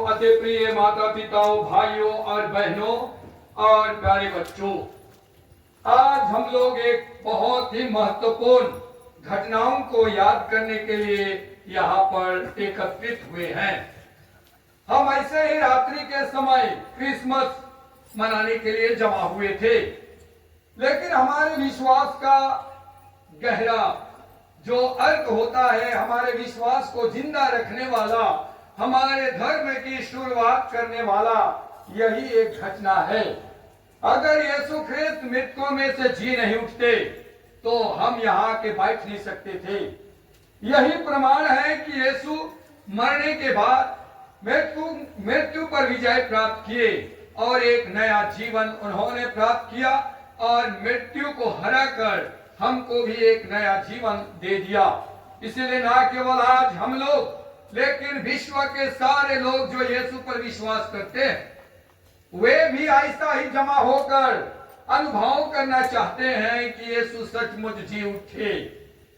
अति प्रिय माता पिताओं, भाइयों और बहनों और प्यारे बच्चों, आज हम लोग एक बहुत ही महत्वपूर्ण घटनाओं को याद करने के लिए यहाँ पर एकत्रित हुए हैं। हम ऐसे ही रात्रि के समय क्रिसमस मनाने के लिए जमा हुए थे, लेकिन हमारे विश्वास का गहरा जो अर्थ होता है, हमारे विश्वास को जिंदा रखने वाला, हमारे धर्म की शुरुआत करने वाला यही एक घटना है। अगर यीशु ख्रिस्त मृतकों में से जी नहीं उठते तो हम यहाँ के बैठ नहीं सकते थे। यही प्रमाण है कि यीशु मरने के बाद मृत्यु पर विजय प्राप्त किए और एक नया जीवन उन्होंने प्राप्त किया और मृत्यु को हराकर हमको भी एक नया जीवन दे दिया। इसलिए ना केवल आज हम लोग, लेकिन विश्व के सारे लोग जो यीशु पर विश्वास करते हैं, वे भी ऐसा ही जमा होकर अनुभव करना चाहते हैं कि यीशु सचमुच जी उठे।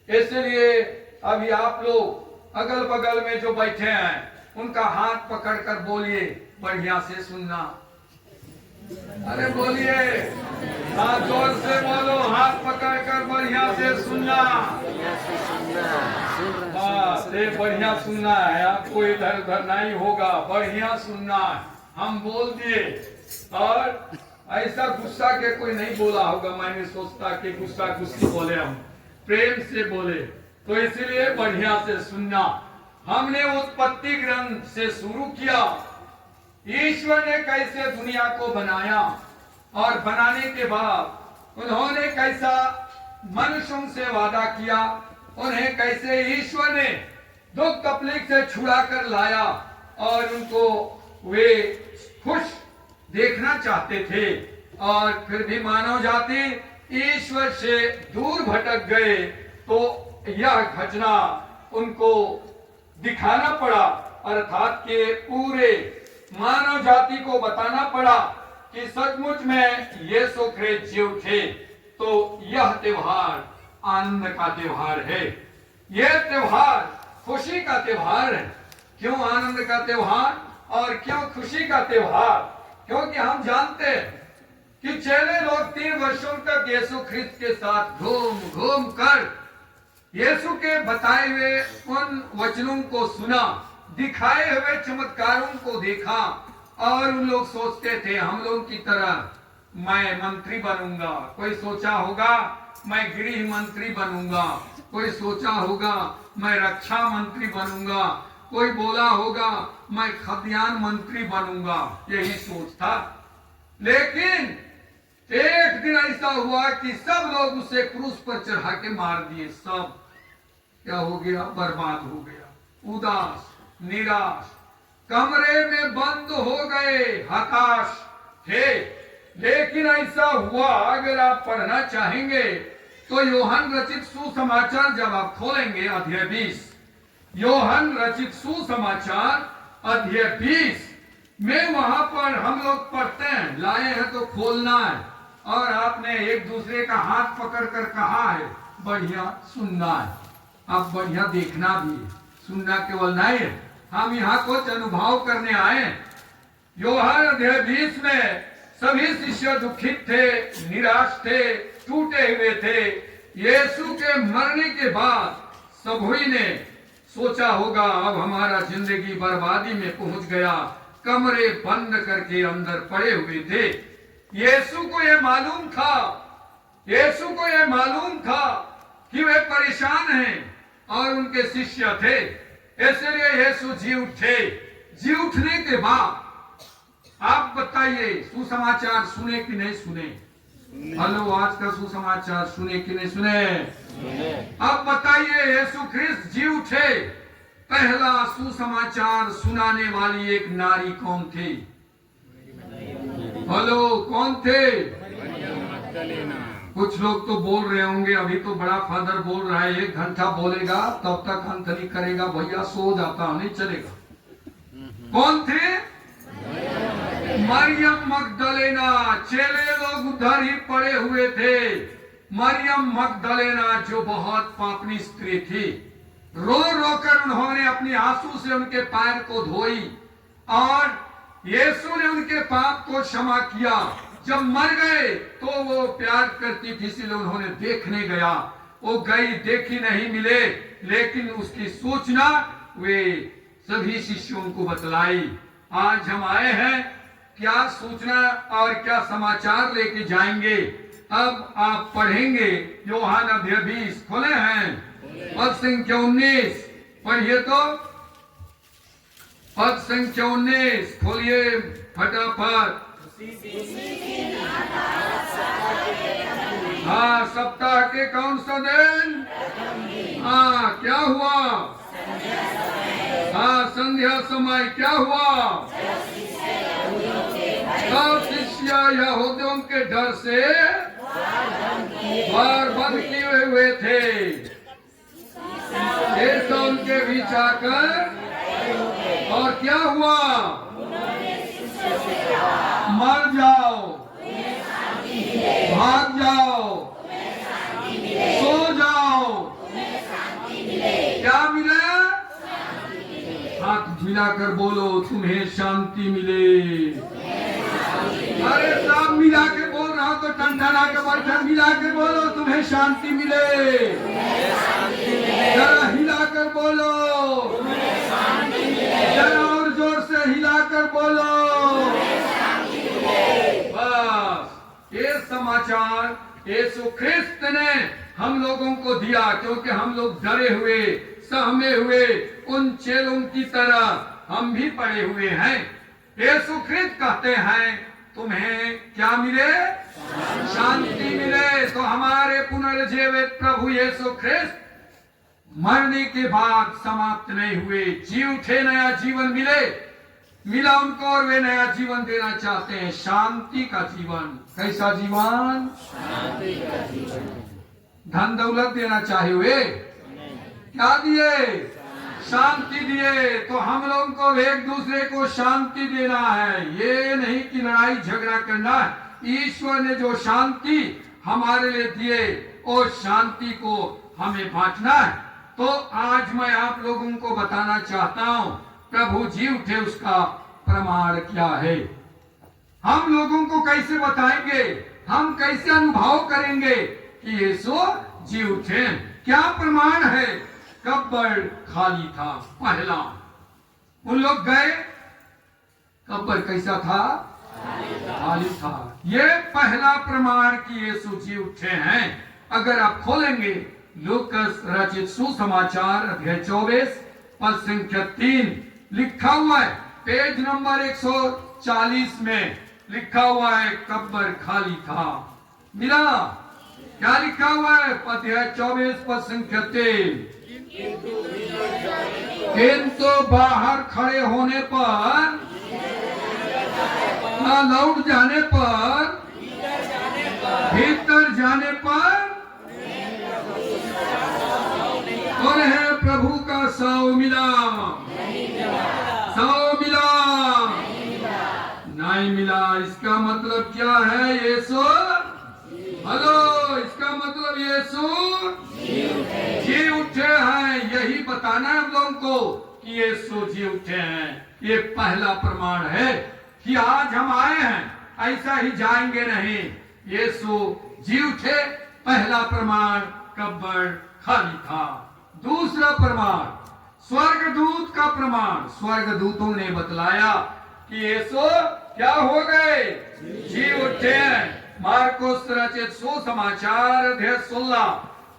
इसलिए अभी आप लोग अगल बगल में जो बैठे हैं उनका हाथ पकड़कर बोलिए, बढ़िया से सुनना। अरे बोलिए, हाथ जोर से बोलो, हाथ पकड़कर बढ़िया से सुनना। बस बढ़िया सुनना है, आपको इधर उधर नहीं होगा, बढ़िया सुनना है। हम बोल दिए और ऐसा गुस्सा के कोई नहीं बोला होगा। मैंने सोचता कि गुस्सा गुस्सी बोले, हम प्रेम से बोले, तो इसलिए बढ़िया से सुनना। हमने उत्पत्ति ग्रंथ से शुरू किया, ईश्वर ने कैसे दुनिया को बनाया और बनाने के बाद उन्होंने कैसा मनुष्यों से वादा किया, उन्हें कैसे ईश्वर ने दुख तकलीफ से छुड़ा कर लाया और उनको वे खुश देखना चाहते थे। और फिर भी मानव जाति ईश्वर से दूर भटक गए, तो यह घटना उनको दिखाना पड़ा, अर्थात के पूरे मानव जाति को बताना पड़ा कि सचमुच में यीशु ख्रिस्त जी उठे। तो यह त्योहार आनंद का त्योहार है, यह त्योहार खुशी का त्योहार है। क्यों आनंद का त्योहार और क्यों खुशी का त्योहार? क्योंकि हम जानते हैं कि चेले लोग 3 वर्षों तक यीशु ख्रिस्त के साथ घूम घूम कर यीशु के बताए हुए उन वचनों को सुना, दिखाए हुए चमत्कारों को देखा और उन लोग सोचते थे हम लोग की तरह मैं मंत्री बनूंगा। कोई सोचा होगा मैं गृह मंत्री बनूंगा, कोई सोचा होगा मैं रक्षा मंत्री बनूंगा, कोई बोला होगा मैं खाद्यान्न मंत्री बनूंगा, यही सोच था। लेकिन एक दिन ऐसा हुआ कि सब लोग उसे क्रूस पर चढ़ा के मार दिए। सब क्या हो गया? बर्बाद हो गया, उदास, निराश, कमरे में बंद हो गए, हताश थे। लेकिन ऐसा हुआ, अगर आप पढ़ना चाहेंगे तो यूहन्ना रचित सुसमाचार जब आप खोलेंगे अध्याय 20, यूहन्ना रचित सुसमाचार अध्याय 20 में वहां पर हम लोग पढ़ते हैं, लाए हैं तो खोलना है। और आपने एक दूसरे का हाथ पकड़कर कहा है बढ़िया सुनना है। अब बढ़िया देखना भी है, सुनना केवल नहीं है। हम यहाँ कुछ अनुभव करने आए। यूहन्ना अध्याय 20 में सभी शिष्य दुखित थे, निराश थे, टूटे हुए थे। यीशु के मरने के बाद सभी ने सोचा होगा अब हमारा जिंदगी बर्बादी में पहुंच गया, कमरे बंद करके अंदर पड़े हुए थे। यीशु को यह मालूम था, यीशु को यह मालूम था कि वे परेशान हैं और उनके शिष्य थे। इसलिए यीशु जी उठे। जी उठने के बाद आप बताइए सुसमाचार सुने कि नहीं सुने? हेलो, आज का सुसमाचार सुने कि नहीं सुने? अब बताइए यीशु ख्रिस्त जी उठे, पहला सुसमाचार सुनाने वाली एक नारी कौन थी? हेलो, कौन थे? कुछ लोग तो बोल रहे होंगे, अभी तो बड़ा फादर बोल रहा है 1 घंटा बोलेगा तब तक अंत नहीं करेगा, भैया सो जाता नहीं चलेगा। कौन थे? मरियम मगदलेना। चेले लोग उधर ही पड़े हुए थे। मरियम मगदलेना जो बहुत पापनी स्त्री थी, रो रो कर उन्होंने अपने आंसू से उनके पैर को धोई और यीशु ने उनके पाप को क्षमा किया। जब मर गए तो वो प्यार करती थी, इसलिए उन्होंने देखने गया। वो गई, देखी, नहीं मिले, लेकिन उसकी सूचना वे सभी शिष्यों को बतलाई। आज हम आए हैं, क्या सूचना और क्या समाचार लेके जाएंगे। अब आप पढ़ेंगे यूहन्ना अध्याय 20 खोले हैं, पद संख्या 19 पढ़िए। तो पद संख्या 19 खोलिए फटाफट। हाँ, सप्ताह के कौन सा दिन? हाँ, क्या हुआ? हाँ, संध्या समय क्या हुआ? सब शिष्य यहूदियों के डर से द्वार बंद किए हुए थे। फिर उनके बीच आकर और क्या हुआ? मर जाओ, भाग जाओ, सो जाओ। क्या मिला? हाथ मिलाकर बोलो, तुम्हें शांति मिले। अरे सब मिला के बोल रहा हूं तो टंडना के बर्तन मिला के बोलो, तुम्हें शांति मिले। जरा हिलाकर बोलो, जरा और जोर से हिलाकर बोलो। बस ये समाचार यीशु ख्रिस्त ने हम लोगों को दिया, क्योंकि हम लोग डरे हुए, सहमे हुए उन चेलों की तरह हम भी पड़े हुए हैं। यीशु ख्रिस्त कहते हैं तुम्हें क्या मिले? शांति मिले। तो हमारे पुनर्जीवित प्रभु यीशु ख्रिस्त मरने के बाद समाप्त नहीं हुए, जी उठे, नया जीवन मिला उनको और वे नया जीवन देना चाहते हैं, शांति का जीवन। कैसा जीवन? शांति का जीवन। धन दौलत देना चाहे वे, क्या दिए? शांति दिए। तो हम लोगों को एक दूसरे को शांति देना है, ये नहीं कि लड़ाई झगड़ा करना है। ईश्वर ने जो शांति हमारे लिए दिए, और शांति को हमें बांटना है। तो आज मैं आप लोगों को बताना चाहता हूं, प्रभु जी उठे उसका प्रमाण क्या है। हम लोगों को कैसे बताएंगे, हम कैसे अनुभव करेंगे कि यीशु जी उठे? क्या प्रमाण है? कब्र खाली था। पहला उन लोग गए, कब्र कैसा था? खाली था। ये पहला प्रमाण कि यीशु जी उठे हैं। अगर आप खोलेंगे लूकास रचित सुसमाचार अध्याय 24 पद संख्या 3 लिखा हुआ है, पेज नंबर 140 में लिखा हुआ है, कब्र खाली था। मिला? क्या लिखा हुआ है? अध्याय 24 पद संख्या 3। किंतु बाहर खड़े होने पर, लौट जाने पर, भीतर जाने पर उन्हें प्रभु का साव मिला। साव मिला नहीं मिला। इसका मतलब क्या है? यीशु, हेलो, इसका मतलब यीशु जी उठे हैं। यही बताना है हम लोगों को कि यीशु जी उठे हैं। ये पहला प्रमाण है कि आज हम आए हैं, ऐसा ही जाएंगे नहीं। यीशु जी उठे, पहला प्रमाण कब्र खाली था। दूसरा प्रमाण स्वर्गदूत का प्रमाण। स्वर्गदूतों ने बतलाया कि यीशु क्या हो गए? जी उठे हैं। मार्कुस रचित सुसमाचार अध्याय 16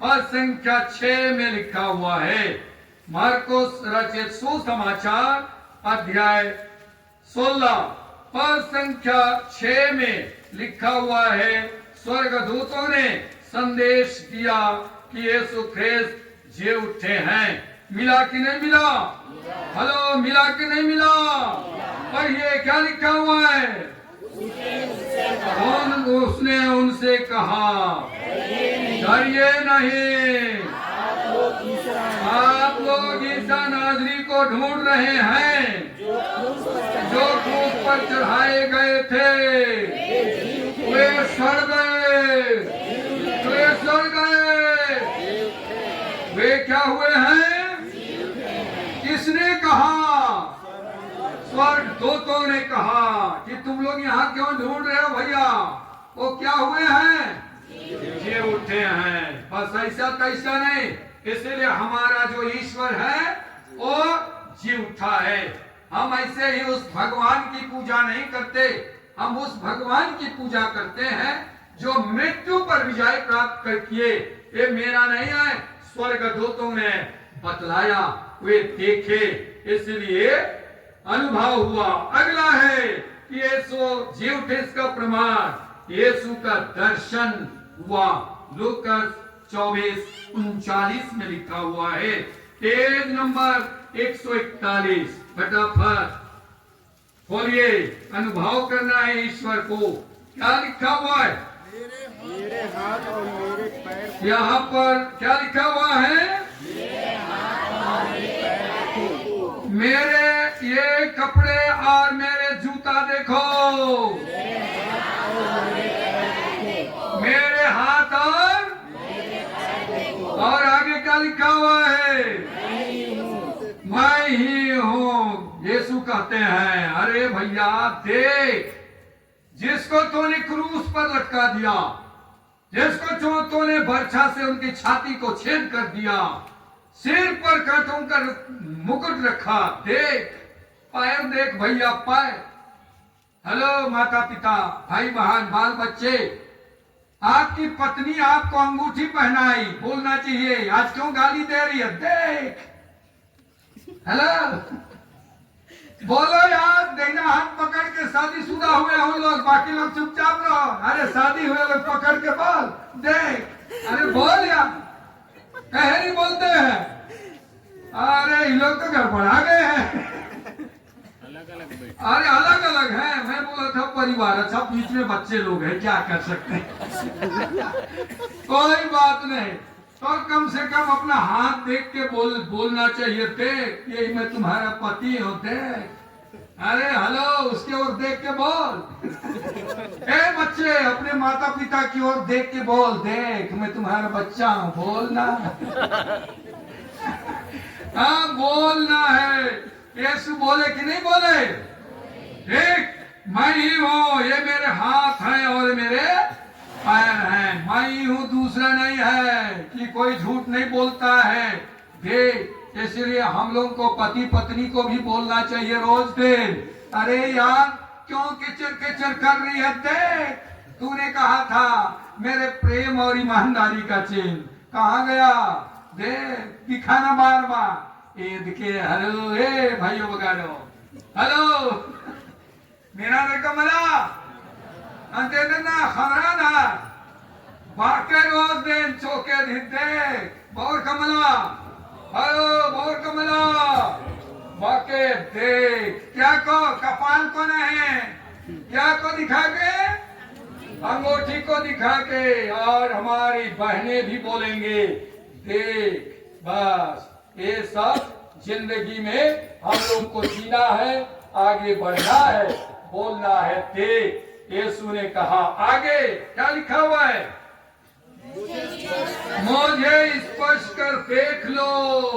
पद संख्या 6 में लिखा हुआ है। मार्कुस रचित सुसमाचार अध्याय 16 पद संख्या 6 में लिखा हुआ है, स्वर्गदूतों ने संदेश दिया कि यीशु ख्रिस्त जी उठे हैं। मिला कि नहीं मिला? हेलो, मिला कि नहीं मिला? पढ़िए क्या लिखा हुआ है। उसने उनसे कहा, डरिए नहीं, आप लोग ईसा नाज़री को ढूंढ रहे हैं जो क्रूस पर चढ़ाए गए थे। वे सड़ गए, वे सड़ गए। वे क्या हुए हैं? किसने कहा? स्वर्गदूतों दूतों ने कहा कि तुम लोग यहाँ क्यों ढूंढ रहे हो भैया? वो क्या हुए हैं? जी उठे हैं। बस ऐसा तैसा नहीं, इसलिए हमारा जो ईश्वर है वो जी उठा है। हम ऐसे ही उस भगवान की पूजा नहीं करते, हम उस भगवान की पूजा करते हैं जो मृत्यु पर विजय प्राप्त कर किए। ये मेरा नहीं है, स्वर्ग दूतों ने बतलाया, वे देखे, इसलिए अनुभव हुआ। अगला है कि यीशु जी उठे, इसका प्रमाण यीशु का दर्शन हुआ। लूकास 24:39 में लिखा हुआ है। Page number 141। फटाफट खोलिए, अनुभव करना है ईश्वर को। क्या लिखा हुआ है? मेरे हाथ और मेरे पैर, यहाँ पर क्या लिखा हुआ है? मेरे ये कपड़े और मेरे जूता देखो। मेरे हाथ और आगे क्या लिखा हुआ है? मैं ही हूँ। यीशु कहते हैं, अरे भैया देख, जिसको तूने क्रूस पर लटका दिया, जिसको तूने बर्छा से उनकी छाती को छेद कर दिया, सिर पर कांटों का मुकुट रखा, देख पैर देख भैया, पैर। हेलो माता पिता, भाई बहन, बाल बच्चे, आपकी पत्नी आपको अंगूठी पहनाई, बोलना चाहिए आज क्यों गाली दे रही है? देख। हेलो, बोलो यार, देना हाथ पकड़ के शादीशुदा हुए हम लोग, बाकी लोग चुपचाप रहो। अरे शादी हुए लोग पकड़ के बोल, देख। अरे बोल यार, कहे नहीं बोलते हैं। अरे ये लोग तो गड़बड़ा गए हैं। अरे अलग अलग है, मैं बोला था परिवार। अच्छा, बीच में बच्चे लोग हैं, क्या कर सकते हैं। कोई बात नहीं, तो कम से कम अपना हाथ देख के बोलना चाहिए, देख यही मैं तुम्हारा पति हूँ, देख। अरे हेलो, उसके ओर देख के बोल। ए बच्चे, अपने माता पिता की ओर देख के बोल, देख मैं तुम्हारा बच्चा हूँ, बोलना। हाँ बोलना है। यीशु बोले कि नहीं बोले? देख मैं ही हूँ, ये मेरे हाथ हैं और मेरे पैर हैं, मैं ही हूँ, दूसरा नहीं है। कि कोई झूठ नहीं बोलता है। देख, इसलिए हम लोग को पति पत्नी को भी बोलना चाहिए रोज दिन। अरे यार क्यों किचर किचर कर रही है? देख, तूने कहा था मेरे प्रेम और ईमानदारी का चिन्ह कहाँ गया? देख, दिखाना बार बार। के हेलो, ए भाइयों वगैरह, हेलो मेरा कमला अंते ना खबराना बाके रोज दिन चौके देख बोर कमला, हेलो बोर कमला, बाके देख। क्या को कपाल को नहीं, क्या को दिखा के? अंगूठी को दिखा के। और हमारी बहनें भी बोलेंगे, देख। बस ये सब जिंदगी में हम लोग को जीना है, आगे बढ़ना है, बोलना है। देख, यीशु ने कहा आगे क्या लिखा हुआ है? मुझे स्पर्श कर देख लो।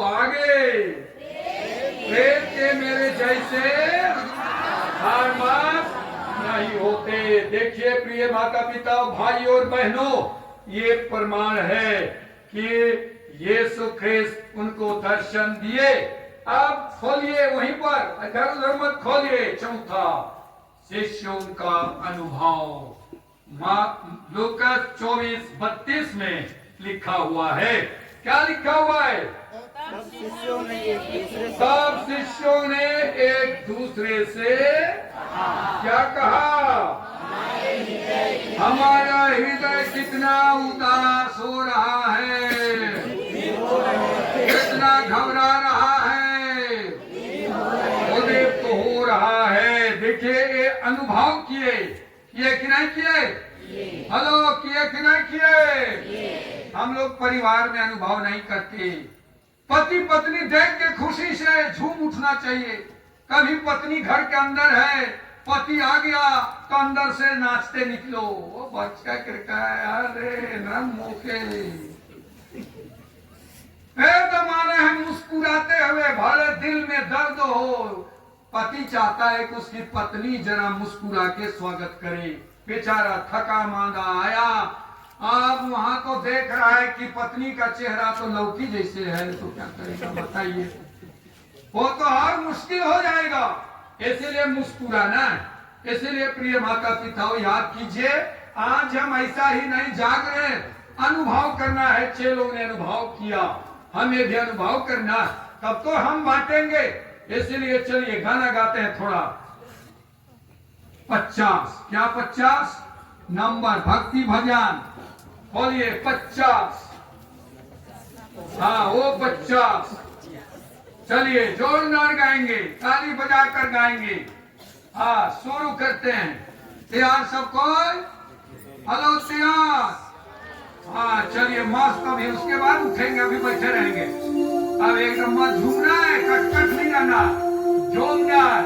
आगे देख के मेरे जैसे हारमास नहीं होते। देखिए प्रिय माता पिता, भाई और बहनों, ये प्रमाण है कि यीशु ख्रिस्त उनको दर्शन दिए। अब खोलिए वहीं पर, इधर उधर मत खोलिए। चौथा, शिष्यों का अनुभव। लूकास 24:32 में लिखा हुआ है। क्या लिखा हुआ है? सब शिष्यों ने एक दूसरे से क्या कहा? हमारा हृदय कितना उदास हो रहा है, कितना घबरा रहा है, उद्वेग तो हो रहा है। देखिए, ये अनुभव किए कि नहीं किए? हेलो, किए कि नहीं किए? हम लोग परिवार में अनुभव नहीं करते। पति पत्नी देख के खुशी से झूम उठना चाहिए। कभी पत्नी घर के अंदर है, पति आ गया तो अंदर से नाचते निकलो, वो बच्चा किरका, अरे नरम मौके दमाने हैं मुस्कुराते हुए, भले दिल में दर्द हो, पति चाहता है कि उसकी पत्नी जरा मुस्कुरा के स्वागत करे। बेचारा थका मांदा आया, अब वहां को देख रहा है कि पत्नी का चेहरा तो लौकी जैसे है, तो क्या करेगा बताइए। वो तो और मुश्किल हो जाएगा, इसीलिए मुस्कुराना है। इसीलिए प्रिय माता पिताओं, याद कीजिए, आज हम ऐसा ही नहीं जाग रहे, अनुभव करना है। चेलों ने अनुभव किया, हमें भी अनुभव करना, तब तो हम बांटेंगे। इसीलिए चलिए गाना गाते हैं थोड़ा। 50 क्या 50 नंबर भक्ति भजन बोलिए 50। हाँ वो 50। चलिए जोरदार गाएंगे, ताली बजाकर गाएंगे। हाँ शुरू करते हैं। तैयार सब कोई? हेलो तैयार? हाँ चलिए मस्त। अभी उसके बाद उठेंगे, अभी बैठे रहेंगे। अब एकदम मत झूमना है, कट नहीं करना, जोरदार।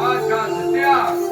अच्छा तैयार?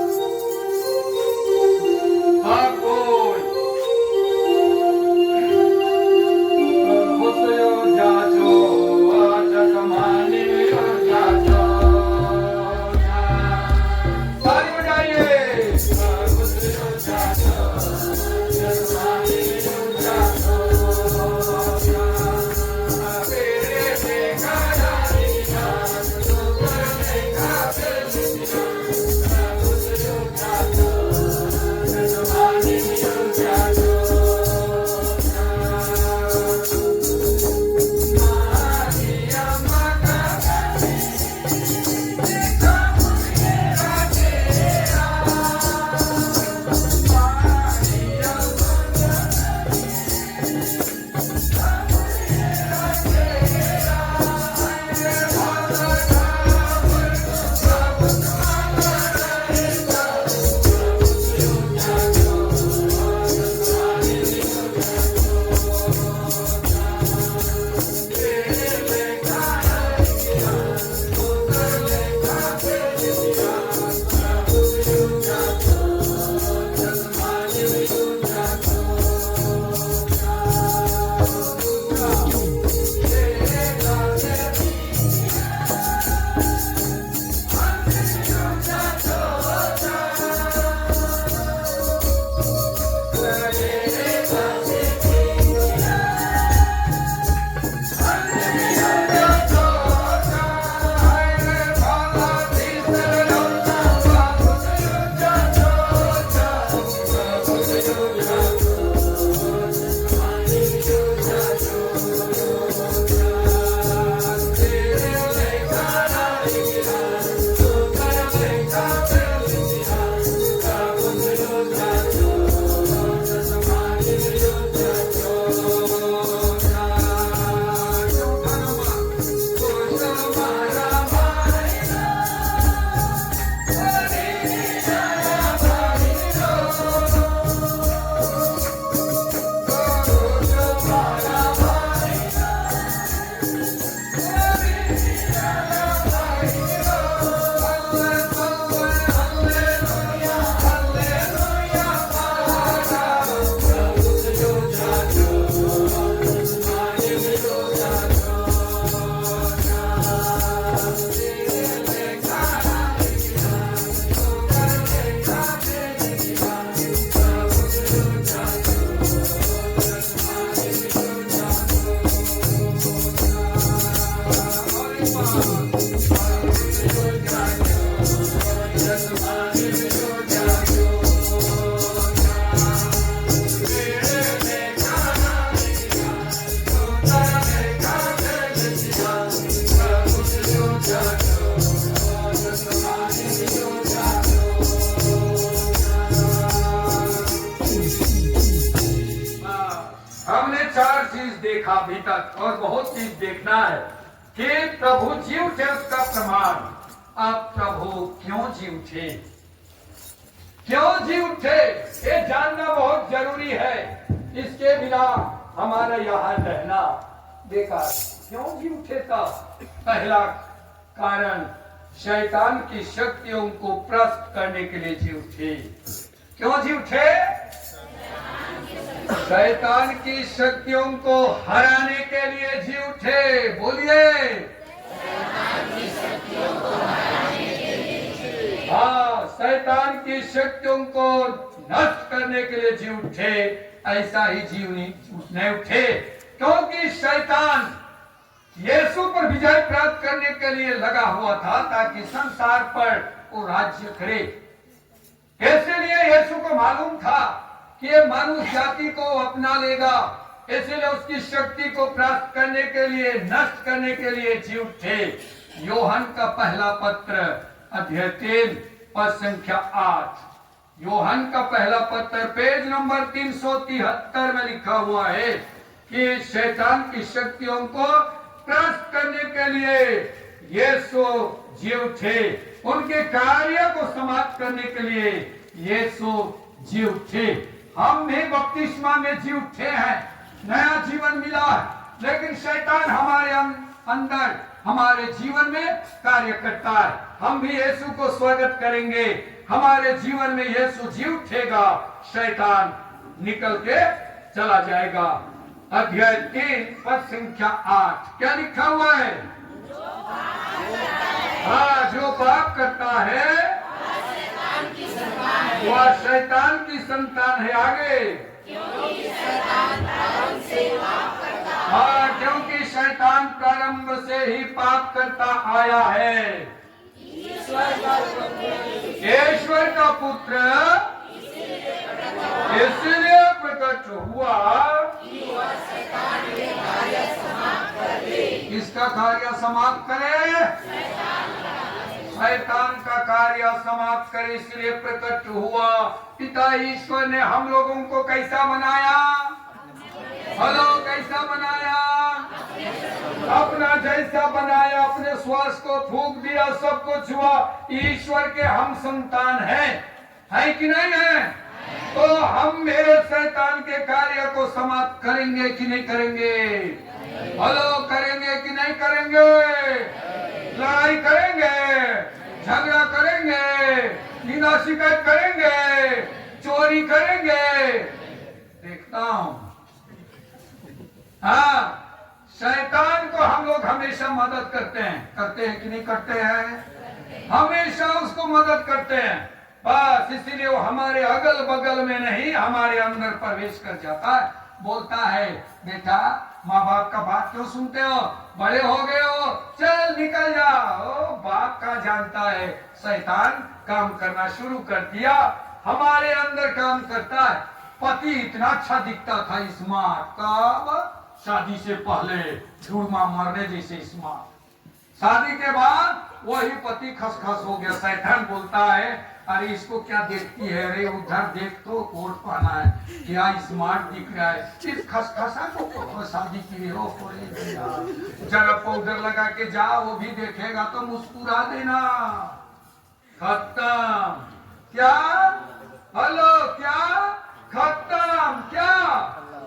देखा अभी तक, और बहुत चीज देखना है कि प्रभु जी उठे उसका प्रमाण। अब प्रभु क्यों जी उठे, क्यों जी उठे, ये जानना बहुत जरूरी है। इसके बिना हमारा यहाँ रहना बेकार। क्यों जी उठे था? पहला कारण शैतान की शक्तियों को प्रस्त करने के लिए जी उठे। क्यों जी उठे? शैतान की शक्तियों को हराने के लिए जी उठे। बोलिए, शैतान की शक्तियों को हराने के लिए हाँ, शैतान की शक्तियों को नष्ट करने के लिए जी उठे, ऐसा ही जीव नहीं उठे, क्योंकि शैतान यीशु पर विजय प्राप्त करने के लिए लगा हुआ था ताकि संसार पर वो राज्य करे। इसलिए यीशु को मालूम था कि ये मानव जाति को अपना लेगा, इसलिए उसकी शक्ति को प्राप्त करने के लिए, नष्ट करने के लिए जी उठे। यूहन्ना का पहला पत्र अध्याय 3 पद संख्या 8। यूहन्ना का पहला पत्र पेज नंबर 373 में लिखा हुआ है कि शैतान की शक्तियों को प्राप्त करने के लिए यीशु जी उठे, उनके कार्य को समाप्त करने के लिए यीशु जी उठे। हम भी बपतिस्मा में जी उठे हैं, नया जीवन मिला है, लेकिन शैतान हमारे अंदर, हमारे जीवन में कार्य करता है। हम भी यीशु को स्वागत करेंगे, हमारे जीवन में यीशु जी उठेगा, शैतान निकल के चला जाएगा। अध्याय 3 पद संख्या 8 क्या लिखा हुआ है? हाँ, जो पाप करता है वह शैतान की संतान है। आगे, हाँ, क्योंकि शैतान प्रारंभ से ही पाप करता आया है। ईश्वर का पुत्र इसलिए प्रकट हुआ, किसका कार्य समाप्त करे? शैतान का कार्य समाप्त करे, इसलिए प्रकट हुआ। पिता ईश्वर ने हम लोगों को कैसा बनाया? हेलो, कैसा बनाया? अपना जैसा बनाया, अपने श्वास को फूंक दिया, सब कुछ हुआ। ईश्वर के हम संतान है कि नहीं है? तो हम मेरे शैतान के कार्य को समाप्त करेंगे कि नहीं करेंगे? हेलो, करेंगे कि नहीं करेंगे? लड़ाई करेंगे, झगड़ा करेंगे, निंदा शिकायत करेंगे, चोरी करेंगे? देखता हूं। हाँ, शैतान को हम लोग हमेशा मदद करते हैं कि नहीं करते हैं? हमेशा उसको मदद करते हैं। बस इसीलिए वो हमारे अगल बगल में नहीं, हमारे अंदर प्रवेश कर जाता है। बोलता है, बेटा माँ बाप का बात क्यों सुनते हो? बड़े हो गए हो, चल निकल जाओ। बाप का जानता है, शैतान काम करना शुरू कर दिया, हमारे अंदर काम करता है। पति इतना अच्छा दिखता था, स्मार्ट का, शादी से पहले झूठमा मरने जैसे स्मार्ट। शादी के बाद वही पति खसखस हो गया। शैतान बोलता है, अरे इसको क्या देखती है? अरे उधर देख तो, कोट पहना है, क्या स्मार्ट दिख रहा है। इस खसखसा को शादी की लिए हो, जरा पाउडर लगा के जाओ, वो भी देखेगा तो मुस्कुरा देना। खत्म। क्या? हेलो, क्या खत्म? क्या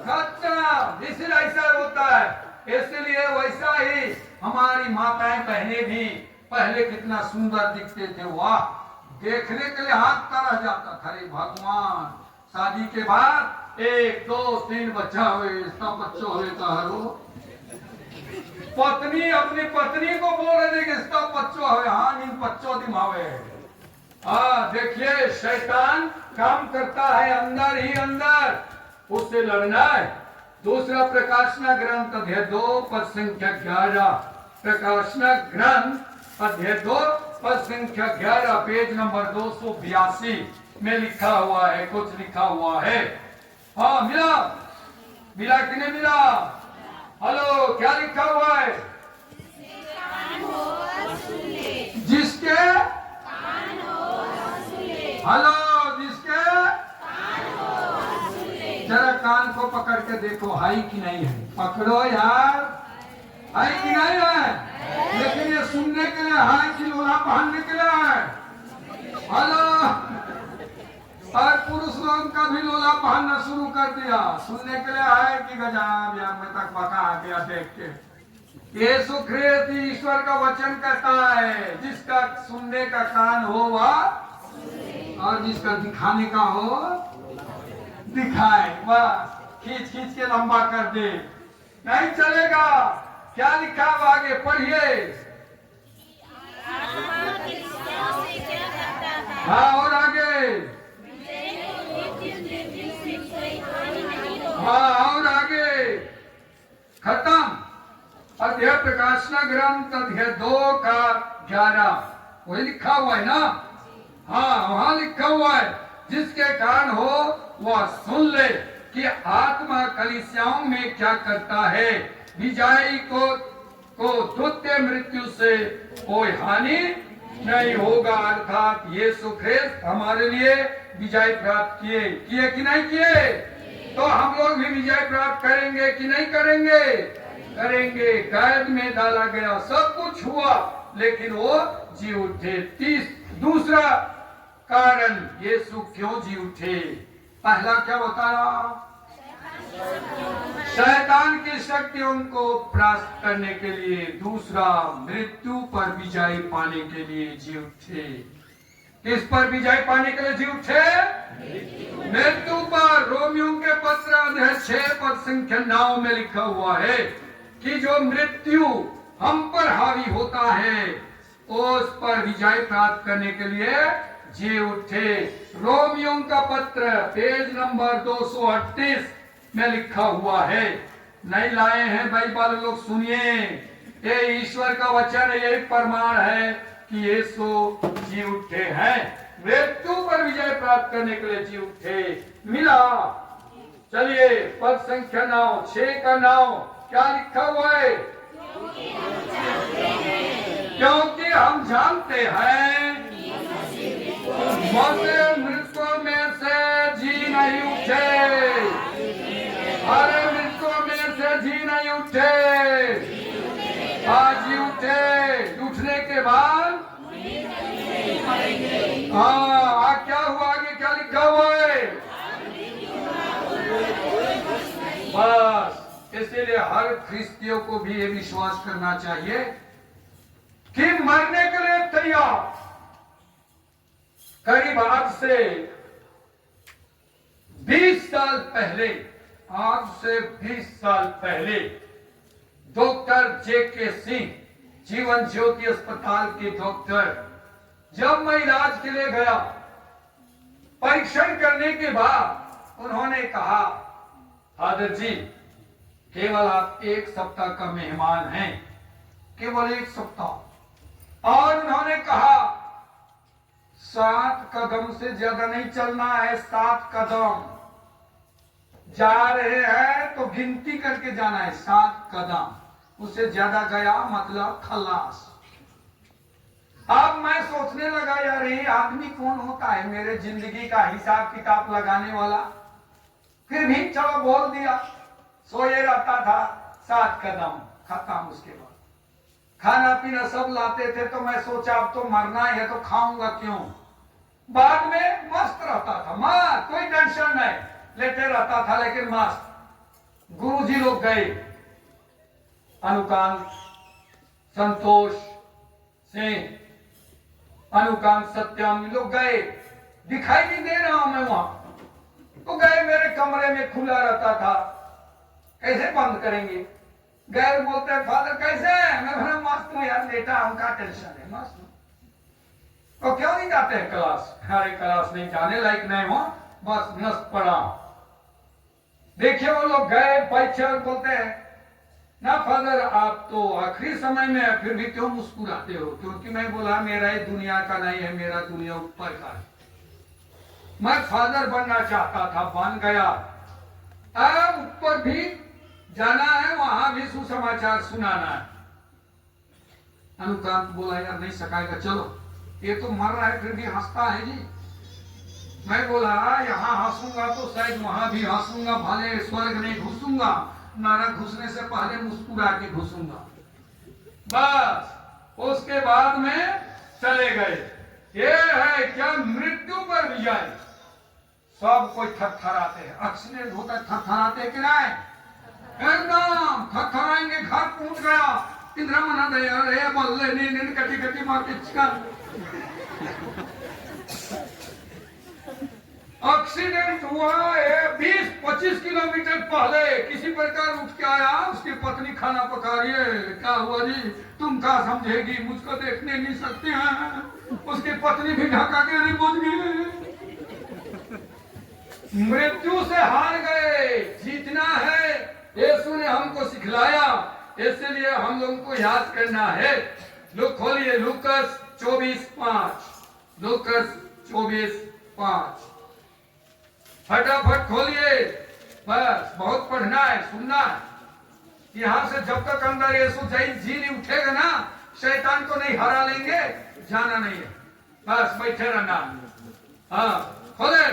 खत्म? इसलिए ऐसा होता है। इसलिए वैसा ही हमारी माताएं बहनें भी पहले कितना सुंदर दिखते थे, वाह, देखने के लिए हाथ तरह जाता था। अरे भगवान, शादी के बाद 1 2 3 बच्चा हुए, सब बच्चों हुए तो हरो पत्नी अपनी पत्नी को बोल रहे थे कि सब बच्चों हुए। हाँ, इन बच्चों दिमावे। हाँ, देखिए शैतान काम करता है अंदर ही अंदर, उससे लड़ना है। दूसरा प्रकाशना ग्रंथ अध्याय 2 पद संख्या 11। प्रकाशना ग्रंथ अध्याय 2 पद संख्या 11 पेज नंबर 282 में लिखा हुआ है, कुछ लिखा हुआ है। हाँ, मिला कि नहीं मिला? हेलो, क्या लिखा हुआ है? जिसके हेलो, जिसके जरा कान को पकड़ के देखो, है कि नहीं है? पकड़ो यार, है कि नहीं है? लेकिन ये सुनने के लिए है कि लोला पहनने के लिए है? हेलो, और पुरुष लोग का भी लोला पहनना शुरू कर दिया। सुनने के लिए है कि गजाब या मैं तक पका आ गया देख के। यीशु ख्रिस्त ईश्वर का वचन कहता है, जिसका सुनने का कान हो वह, और जिसका दिखाने का हो दिखाए। बस खींच खींच के लंबा कर दे, नहीं चलेगा। क्या लिखा हुआ आगे पढ़िए। हाँ, और आगे। हाँ, और आगे। खत्म। अध्याय प्रकाशना ग्रंथ अध्याय 2 का 11 वही लिखा हुआ है ना। हाँ, वहां लिखा हुआ है, जिसके कारण हो वह सुन ले कि आत्मा कलीसियाओं में क्या करता है। विजयी को द्वितीय मृत्यु से कोई हानि नहीं होगा। अर्थात यीशु ख्रिस्त हमारे लिए विजय प्राप्त किए कि नहीं किए, तो हम लोग भी विजय प्राप्त करेंगे कि नहीं करेंगे? करेंगे। कैद में डाला गया, सब कुछ हुआ, लेकिन वो जी उठे। दूसरा कारण यीशु क्यों जी उठे? पहला क्या बताया? शैतान की शक्तियों को परास्त करने के लिए। दूसरा, मृत्यु पर विजय पाने के लिए जी उठे। किस पर विजय पाने के लिए जी उठे? मृत्यु पर। रोमियों के पत्र अध्याय 6 पद संख्या 9 में लिखा हुआ है कि जो मृत्यु हम पर हावी होता है, उस पर विजय प्राप्त करने के लिए जी उठे। रोमियों का पत्र पेज नंबर 238 में लिखा हुआ है। नहीं लाए हैं भाई बाल लोग, सुनिए। ये ईश्वर का वचन, यही प्रमाण है कि यीशु जी उठे हैं। मृत्यु पर विजय प्राप्त करने के लिए जी उठे। मिला। चलिए पद संख्या 9, 6 का 9 क्या लिखा हुआ है? क्योंकि हम जानते हैं मृत्यु में से जी नहीं उठे। अरे मृत्यु में से जी नहीं उठे, आज जी उठे। उठने के बाद हाँ, क्या हुआ? आगे क्या लिखा हुआ है? बस इसीलिए हर ख्रिस्तियों को भी ये विश्वास करना चाहिए कि मरने के लिए तैयार। करीब आज से 20 साल पहले, आज से 20 साल पहले डॉक्टर जे.के. सिंह, जीवन ज्योति अस्पताल के डॉक्टर, जब मैं इलाज के लिए गया, परीक्षण करने के बाद उन्होंने कहा, फादर जी केवल आप 1 सप्ताह का मेहमान हैं, केवल 1 सप्ताह। और उन्होंने कहा 7 कदम से ज्यादा नहीं चलना है। 7 कदम जा रहे हैं तो गिनती करके जाना है। 7 कदम, उससे ज्यादा गया मतलब खलास। अब मैं सोचने लगा, यार ये आदमी कौन होता है मेरे जिंदगी का हिसाब किताब लगाने वाला। फिर भी चलो बोल दिया। सोए रहता था, 7 कदम खत्म। उसके बाद खाना पीना सब लाते थे, तो मैं सोचा अब तो मरना ही है तो खाऊंगा क्यों। बाद में मस्त रहता था, कोई टेंशन नहीं, लेते रहता था, लेकिन मस्त। गुरुजी लोग गए, अनुकांत, संतोष सिंह, अनुकांत सत्यम लोग गए। दिखाई नहीं दे रहा हूं मैं वहां, तो गए। मेरे कमरे में खुला रहता था, कैसे बंद करेंगे? गए, बोलते हैं फादर कैसे है? मैं बोला मस्त हूं यार, लेटा हूं, का टेंशन है, मस्त हूं। तो क्यों नहीं जाते हैं क्लास? अरे क्लास नहीं जाने लायक नहीं हो, बस नस्त पड़ा। देखिए वो लोग गए, परीक्षण और बोलते हैं ना फादर आप तो आखिरी समय में है, फिर भी क्यों मुस्कुराते हो? क्योंकि मैं बोला मेरा ये दुनिया का नहीं है, मेरा दुनिया ऊपर का है। मैं फादर बनना चाहता था, बन गया। अब ऊपर भी जाना है, वहां भी सुसमाचार सुनाना है। अनुकांत बोला यार नहीं सकाएगा, चलो। ये तो मर रहा है फिर भी हंसता है जी। मैं बोला यहाँ हंसूंगा तो शायद वहां भी हंसूंगा, भले स्वर्ग नहीं घुसूंगा, नरक घुसने से पहले मुस्कुरा के घुसूंगा। बस उसके बाद में चले गए। ये है क्या? मृत्यु पर विजय। सब कोई थरथराते हैं, एक्सीडेंट होता है थरथराते कि नहीं? एकदम थरथराएंगे। घर पहुंच गया, इंद्रा मना दया रे बल्ले नींद कटी कटी मार के चिका। एक्सीडेंट हुआ है 20-25 किलोमीटर पहले, किसी प्रकार उठ के आया, उसकी पत्नी खाना पका रही है। क्या हुआ जी? तुम क्या समझेगी, मुझको देखने नहीं सकते हैं। उसकी पत्नी भी ढका के नहीं बुझ गई। मृत्यु से हार गए, जीतना है। यीशु ने हमको सिखलाया, इसलिए हम लोगों को याद करना है। लोग खोलिए लूकस 24:5, लूकस 24:5, फटाफट खोलिए। बस बहुत पढ़ना है, सुनना है। यहाँ से जब तक अंदर यीशु जी नहीं उठेगा ना, शैतान को नहीं हरा लेंगे, जाना नहीं है, बस बैठे रहना। हाँ खोले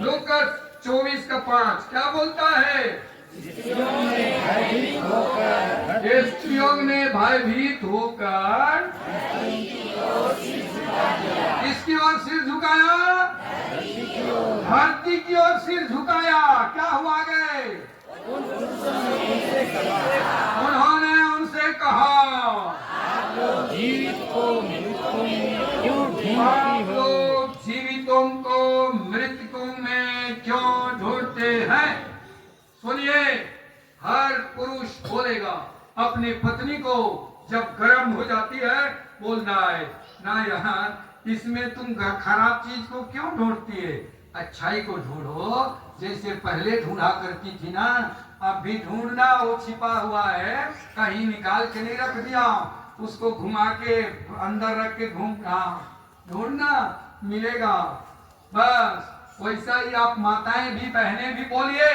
लूकस 24:5 क्या बोलता है? स्त्रियों ने भयभीत होकर किसकी ओर सिर झुकाया? धरती की ओर सिर झुकाया। क्या हुआ गए? उन्होंने उनसे कहा, आप लोग जीवितों को मृतकों में क्यों ढूंढते हैं? सुनिए, हर पुरुष बोलेगा अपनी पत्नी को जब गर्म हो जाती है बोलना है, ना यार इसमें तुम खराब चीज को क्यों ढूंढती है, अच्छाई को ढूंढो जैसे पहले ढूंढा करती थी ना। अब भी ढूंढना, वो छिपा हुआ है, कहीं निकाल के नहीं रख दिया, उसको घुमा के अंदर रख के ढूंढना मिलेगा। बस वैसा ही आप माताएं भी बहनें भी बोलिए,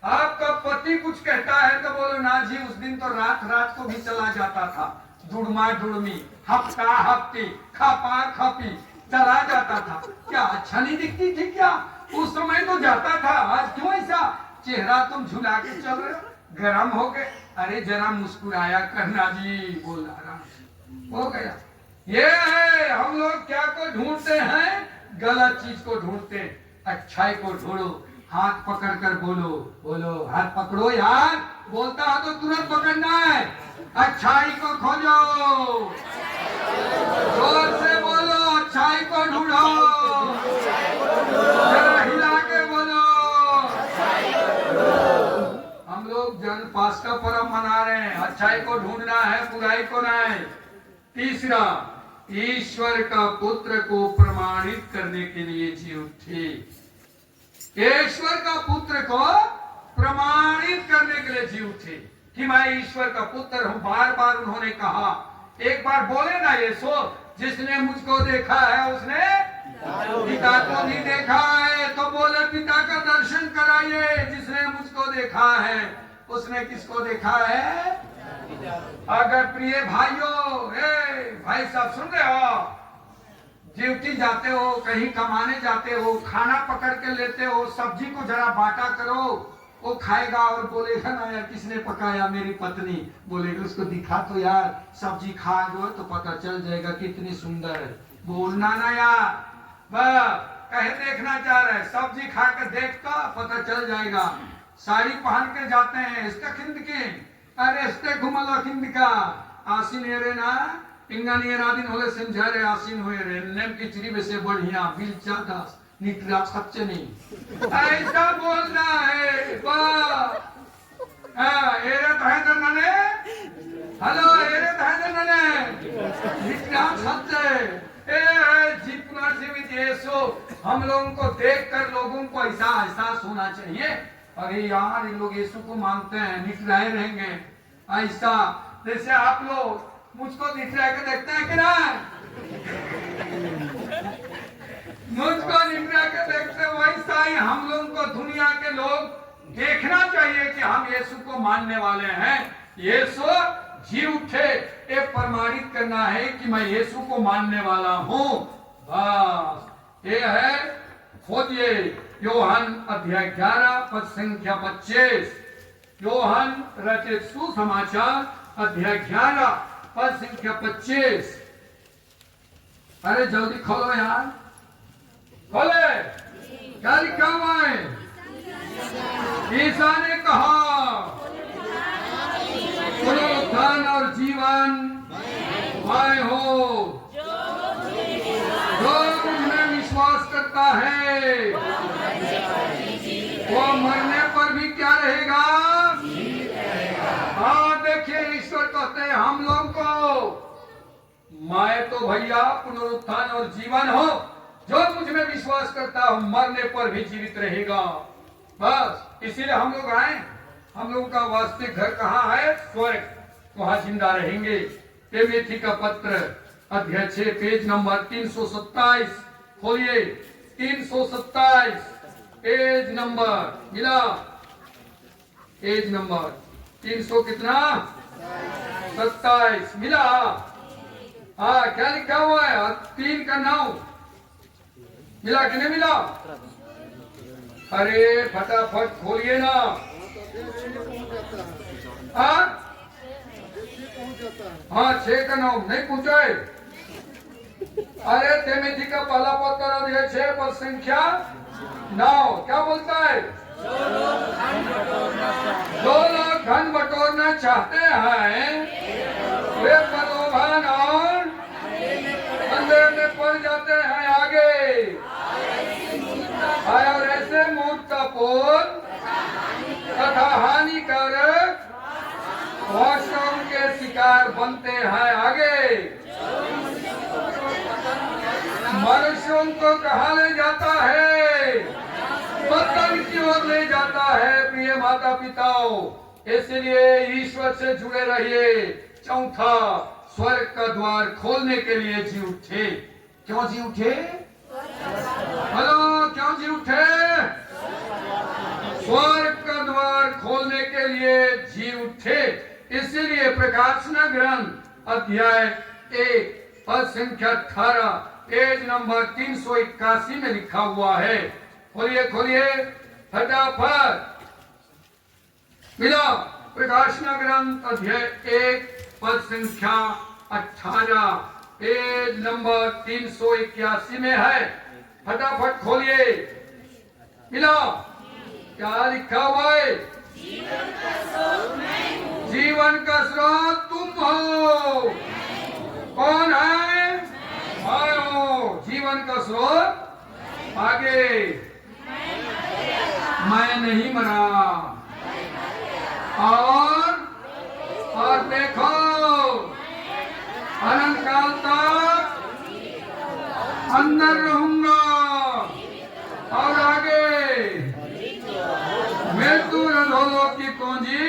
आपका पति कुछ कहता है तो बोलो ना जी उस दिन तो रात रात को भी चला जाता था, जुड़मा जुड़मी, हफ्ता हफ्ती, खपा खपी चला जाता था। क्या अच्छा नहीं दिखती थी क्या? उस समय तो जाता था, आज क्यों ऐसा चेहरा तुम झुला के चल रहे हो, गरम हो गए? अरे जरा मुस्कुराया करना जी, बोल आराम हो गया। ये है हम लोग क्या को ढूंढते हैं? गलत चीज को ढूंढते हैं। अच्छाई को ढूंढो, हाथ पकड़ कर बोलो, बोलो हाथ पकड़ो यार, बोलता है तो तुरंत पकड़ना है। अच्छाई को खोजो, जोर से बोलो, अच्छाई को ढूंढो, जरा हिला के बोलो। हम लोग जन पास का पर्व मना रहे हैं, अच्छाई को ढूंढना है, बुराई को नहीं। तीसरा, ईश्वर का पुत्र को प्रमाणित करने के लिए जी उठे। ईश्वर का पुत्र को प्रमाणित करने के लिए जी उठे कि मैं ईश्वर का पुत्र हूं। बार बार उन्होंने कहा, एक बार बोले ना यीशु, जिसने मुझको देखा है उसने पिता को नहीं देखा है, तो बोले पिता का दर्शन कराइए। जिसने मुझको देखा है उसने किसको देखा है? अगर प्रिय भाइयों, भाई साहब सुन रहे हो, ड्यूटी जाते हो, कहीं कमाने जाते हो, खाना पकड़ के लेते हो, सब्जी को जरा बांटा करो, वो खाएगा और बोलेगा ना यार किसने पकाया? मेरी पत्नी। बोलेगा उसको दिखा तो यार, सब्जी खा गए तो पता चल जाएगा कितनी सुंदर है। बोलना ना यार, बस कहे देखना चाह रहे, सब्जी खा के देखता पता चल जाएगा। साड़ी पहन के जाते हैं, इसका खिंद के, अरे इसके घुमला खिंद का आसीन रे ना इंगानी दिन होले समझारे आसीन हुए रे नेम किचरी में से बढ़िया बिल चाटा निकला सच्चे नहीं ऐसा बोलना है। वाह एरे ताहे नने, हेलो एरे ताहे नने निकला सच्चे। जितना जीवित यीशु हम लोगों को देखकर लोगों को ऐसा एहसास होना चाहिए, अरे यार इन लोग यीशु को मानते हैं, निकलाए रहेंगे। ऐसा जैसे आप लोग मुझको निकला के देखते हैं कि ना, मुझको निकला के देखते, वैसा ही हम लोगों को दुनिया के लोग देखना चाहिए कि हम यीशु को मानने वाले हैं। यीशु जी उठे, ये प्रमाणित करना है कि मैं यीशु को मानने वाला हूं। बस ये है। खोजिए योहन अध्याय 11 पद संख्या 25, योहन रचित सुसमाचार अध्याय 11 पद संख्या 25। अरे जल्दी खोलो यार, खोले। क्या लिखा हुआ है? ईसा ने कहा, पुनरुत्थान और जीवन मैं हो, जो मुझमें विश्वास करता है वो मरने पर भी क्या रहेगा? हाँ देखिए, ईश्वर कहते हैं हम लोग को मैं तो भैया पुनरुत्थान और जीवन हो, जो मुझ में विश्वास करता हूँ मरने पर भी जीवित रहेगा। बस इसीलिए हम लोग आए। हम लोगों का वास्तविक घर कहाँ है? स्वर्ग, वहां जिंदा रहेंगे। तिमोथी का पत्र अध्याय 6 पेज नंबर 327 खोलिए। 327 पेज नंबर मिला, पेज नंबर 300 कितना 27 मिला। हाँ क्या लिखा हुआ है? 3 का 9 मिला कि नहीं मिला? अरे फटाफट खोलिए ना। हाँ 6 का 9 नहीं पूछा है। अरे तिमोथी का पहला पत्र अध्याय 6 पद संख्या 9 क्या बोलता है? जो लोग धन बटोरना चाहते हैं वे प्रलोभन और अंधेरे में पड़ जाते हैं आगे, और ऐसे मूर्खतापूर्ण तथा हानिकारक भाषणों के शिकार बनते हैं आगे। मनुष्यों को कहाँ ले जाता है? पतन की ओर ले जाता है। प्रिय माता पिताओं, इसलिए ईश्वर से जुड़े रहिए। चौथा, स्वर्ग का द्वार खोलने के लिए जी उठे। क्यों जी उठे? हेलो, क्यों जी उठे? स्वर्ग का द्वार खोलने के लिए जी उठे। इसीलिए प्रकाशना ग्रंथ अध्याय 1 पद संख्या 18 पेज नंबर 381 में लिखा हुआ है। खोलिए खोलिए फटाफट मिला। प्रकाशना ग्रंथ अध्याय 1 पद संख्या 18 पेज नंबर 381 में है। फटाफट खोलिए मिला। क्या लिखा हुआ है? जीवन का स्रोत तुम हो। कौन है? मैं हूं जीवन का स्रोत। आगे, मैं नहीं मरा और देखो अनंत काल तक अंदर रहूंगा। और आगे, मृत्यु रंधोलों की कुंजी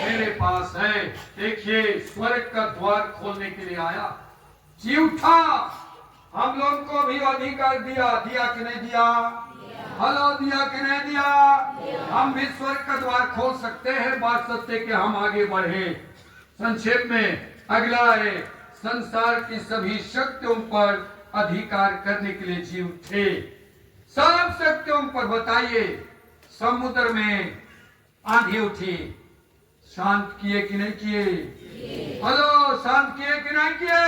मेरे पास है। देखिए, स्वर्ग का द्वार खोलने के लिए आया, जी उठा। हम लोग को भी अधिकार दिया, दिया कि नहीं दिया? हेलो, दिया कि नहीं दिया? हम भी स्वर्ग का द्वार खोल सकते हैं। बात सत्य कि हम आगे बढ़े। संक्षेप में अगला है, संसार की सभी शक्तियों पर अधिकार करने के लिए जी उठे। सब शक्तियों पर बताइए। समुद्र में आंधी उठी, शांत किए कि नहीं किए? हेलो, शांत किए कि नहीं किए?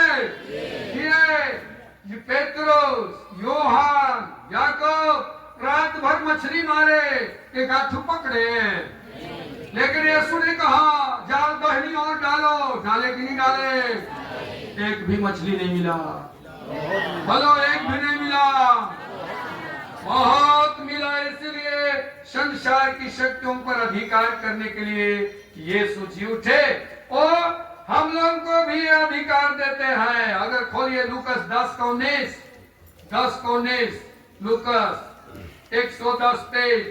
पेत्रोस, योहान, याकूब रात भर मछली मारे, एक हाथू पकड़े, लेकिन यीशु ने कहा जाल दहनी और डालो। डाले कि नहीं डाले? एक भी मछली नहीं मिला। हेलो, एक भी नहीं मिला। बहुत मिला। इसलिए संसार की शक्तियों पर अधिकार करने के लिए यीशु जी उठे और हम लोग को भी अधिकार देते हैं। अगर खोलिए लूकस 10 का 19 लूकस 110 पेज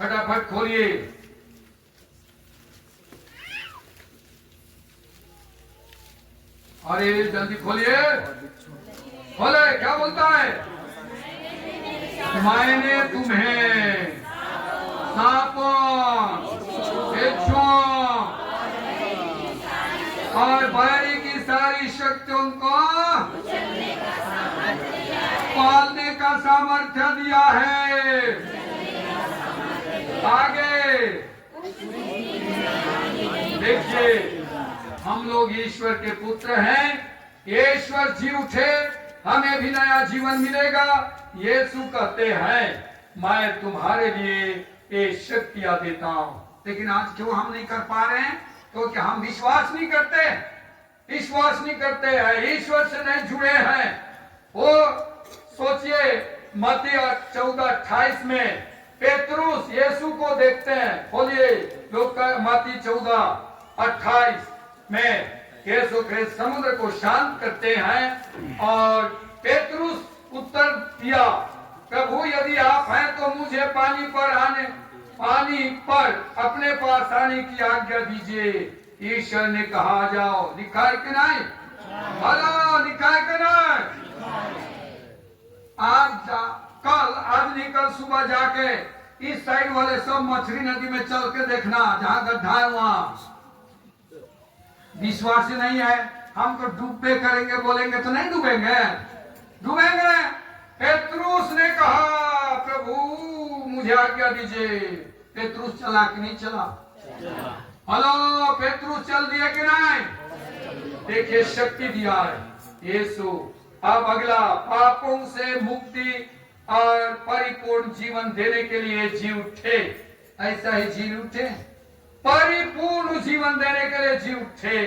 फटाफट खोलिए। अरे जल्दी खोलिए, खोले। क्या बोलता है? मैंने तुम्हें सांपों, बिच्छुओं और बैरी की सारी शक्तियों को पालने का सामर्थ्य दिया है। आगे देखिए, हम लोग ईश्वर के पुत्र हैं। ईश्वर जी उठे, हमें भी नया जीवन मिलेगा। यीशु कहते हैं, मैं तुम्हारे लिए ये शक्तियां देता हूं। लेकिन आज क्यों हम नहीं कर पा रहे हैं? क्योंकि हम विश्वास नहीं करते हैं, ईश्वर से नहीं जुड़े हैं। वो सोचिए, मत्ती 14:28 में पेतरुस यीशु को देखते हैं। बोलिए, मत्ती 14:28 में यीशु ख्रिस्त समुद्र को शांत करते हैं और पेतरुस उत्तर दिया, प्रभु यदि आप हैं तो मुझे पानी पर अपने पास आने की आज्ञा दीजिए। ईश्वर ने कहा जाओ। लिखा है कि नहीं? हेलो, लिखा है कि नहीं? आज नहीं कल सुबह जाके इस साइड वाले सब मछली नदी में चल के देखना, जहां गड्ढा है वहां। विश्वास नहीं है हमको डूबे करेंगे बोलेंगे तो नहीं डूबेंगे, डूबेंगे। पेतरुस ने कहा, प्रभु मुझे आज्ञा दीजिए। पेतरुस चला कि नहीं चला? हेलो, पेतरुस चल दिया कि नहीं? देखिए शक्ति दिया है यीशु। अब अगला, पापों से मुक्ति और परिपूर्ण जीवन देने के लिए जी उठे। ऐसा ही जी उठे, परिपूर्ण जीवन देने के लिए जी उठे।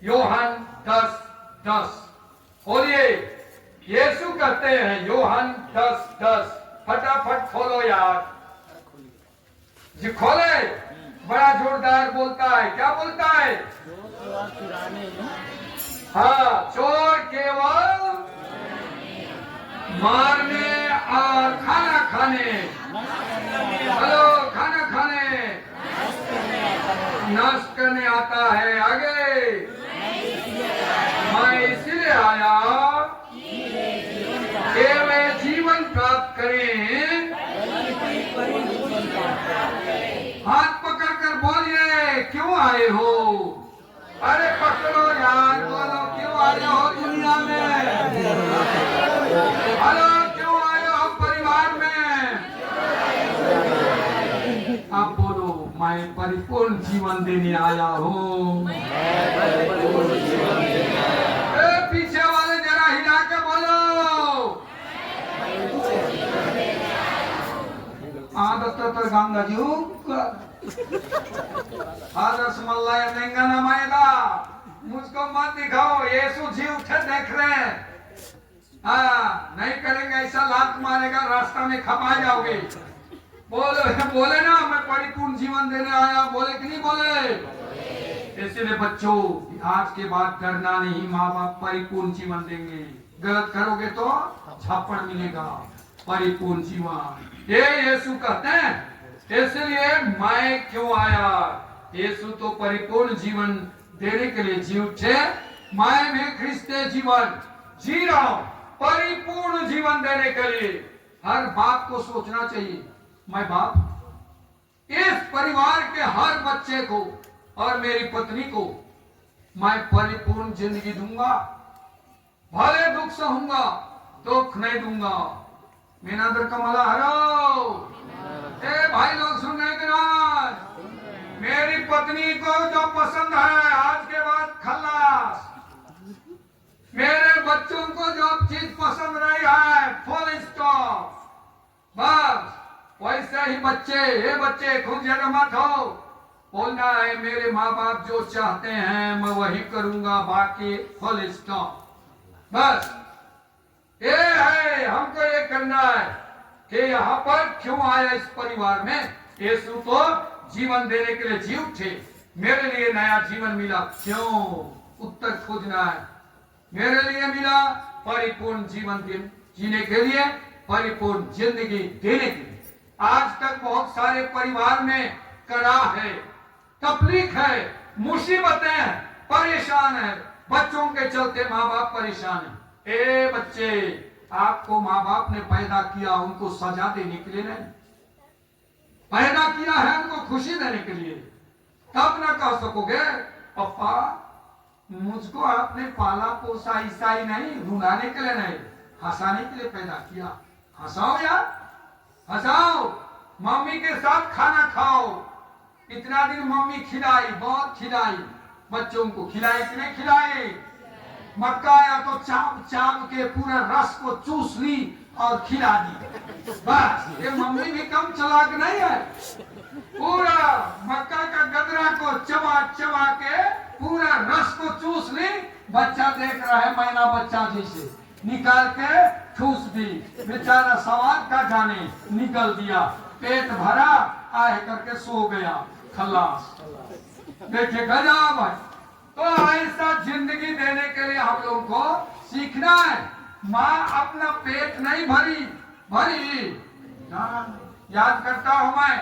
यूहन्ना 10:10 बोलिए। यीशु कहते हैं यूहन्ना 10:10। फटाफट खोलो यार जी, खोले। बड़ा जोरदार बोलता है। क्या बोलता है? हाँ, चोर केवल मारने और खाना खाने, हेलो, खाना खाने, नष्ट करने आता है। आगे, मैं इसलिए आया कि वे जीवन प्राप्त करें। हाथ पकड़ कर बोलिए, क्यों आए हो? अरे पकड़ो यार, बोलो क्यों आए हो दुनिया में? हेलो, क्यों आए हो परिवार में? आप बोलो, मैं परिपूर्ण जीवन देने आया हूँ। पीछे वाले जरा हिला के बोलो। आदत गंगा जी आदर्श मल्लाय तेंगाना मायदा, मुझको मत दिखाओ। यीशु जी उठे देख रहे हैं। हाँ, नहीं करेंगे ऐसा, लात मारेगा, रास्ता में खपा जाओगे। बोले ना, मैं परिपूर्ण जीवन देने आया, बोले कि नहीं बोले? इसलिए बच्चों, आज के बाद डरना नहीं, माँ बाप परिपूर्ण जीवन देंगे। गलत करोगे तो छापड़ मिलेगा। परिपूर्ण जीवन ये यीशु कहते हैं। इसलिए मैं क्यों आया? यीशु तो परिपूर्ण जीवन देने के लिए जी उठे। मैं भी ख्रिस्ते जीवन जी रहा हूं, परिपूर्ण जीवन देने के लिए। हर बाप को सोचना चाहिए, मैं बाप इस परिवार के हर बच्चे को और मेरी पत्नी को मैं परिपूर्ण जिंदगी दूंगा। भले दुख सहूंगा, दुख नहीं दूंगा। मीनादर कमला हरो। ए भाई लोग सुन रहे कि मेरी पत्नी को जो पसंद है, आज के बाद खल्लास। मेरे बच्चों को जो चीज पसंद नहीं है, फुल स्टॉप। बस वैसे ही बच्चे, ये बच्चे खुद जगह मत हो। बोलना है मेरे माँ बाप जो चाहते हैं मैं वही करूंगा, बाकी फुल स्टॉप। बस ये है, हमको ये करना है कि यहाँ पर क्यों आया इस परिवार में। यीशु तो जीवन देने के लिए जी उठे। मेरे लिए नया जीवन मिला, क्यों? उत्तर खोजना है। मेरे लिए मिला परिपूर्ण जीवन जीने के लिए, परिपूर्ण जिंदगी देने के लिए। आज तक बहुत सारे परिवार में कराह है, तकलीफ है, मुसीबतें हैं, परेशान है। बच्चों के चलते माँ बाप परेशान है। ए बच्चे, आपको माँ बाप ने पैदा किया उनको सजा देने के लिए नहीं, पैदा किया है उनको खुशी देने के लिए। तब ना कह सकोगे पापा मुझको आपने पाला पोसा ईसाई नहीं, रुलाने के लिए नहीं, हंसाने के लिए पैदा किया। हंसाओ यार, हंसाओ, मम्मी के साथ खाना खाओ। इतना दिन मम्मी खिलाई, बहुत खिलाई, बच्चों को खिलाई कि नहीं खिलाई? मक्का आया तो चाप चाप के पूरा रस को चूस ली और खिला दी। बस ये मम्मी भी कम चालाक नहीं है। पूरा मक्का का गदरा को चबा चबा के पूरा रस को चूस ली। बच्चा देख रहा है, मैना बच्चा जैसे निकाल के ठूस दी। बेचारा स्वाद का जाने निकल दिया, पेट भरा, आए करके सो गया, खल्लास। देखिए गजब है। तो ऐसा जिंदगी देने के लिए हम लोग को सीखना है। माँ अपना पेट नहीं भरी ना। याद करता हूं मैं,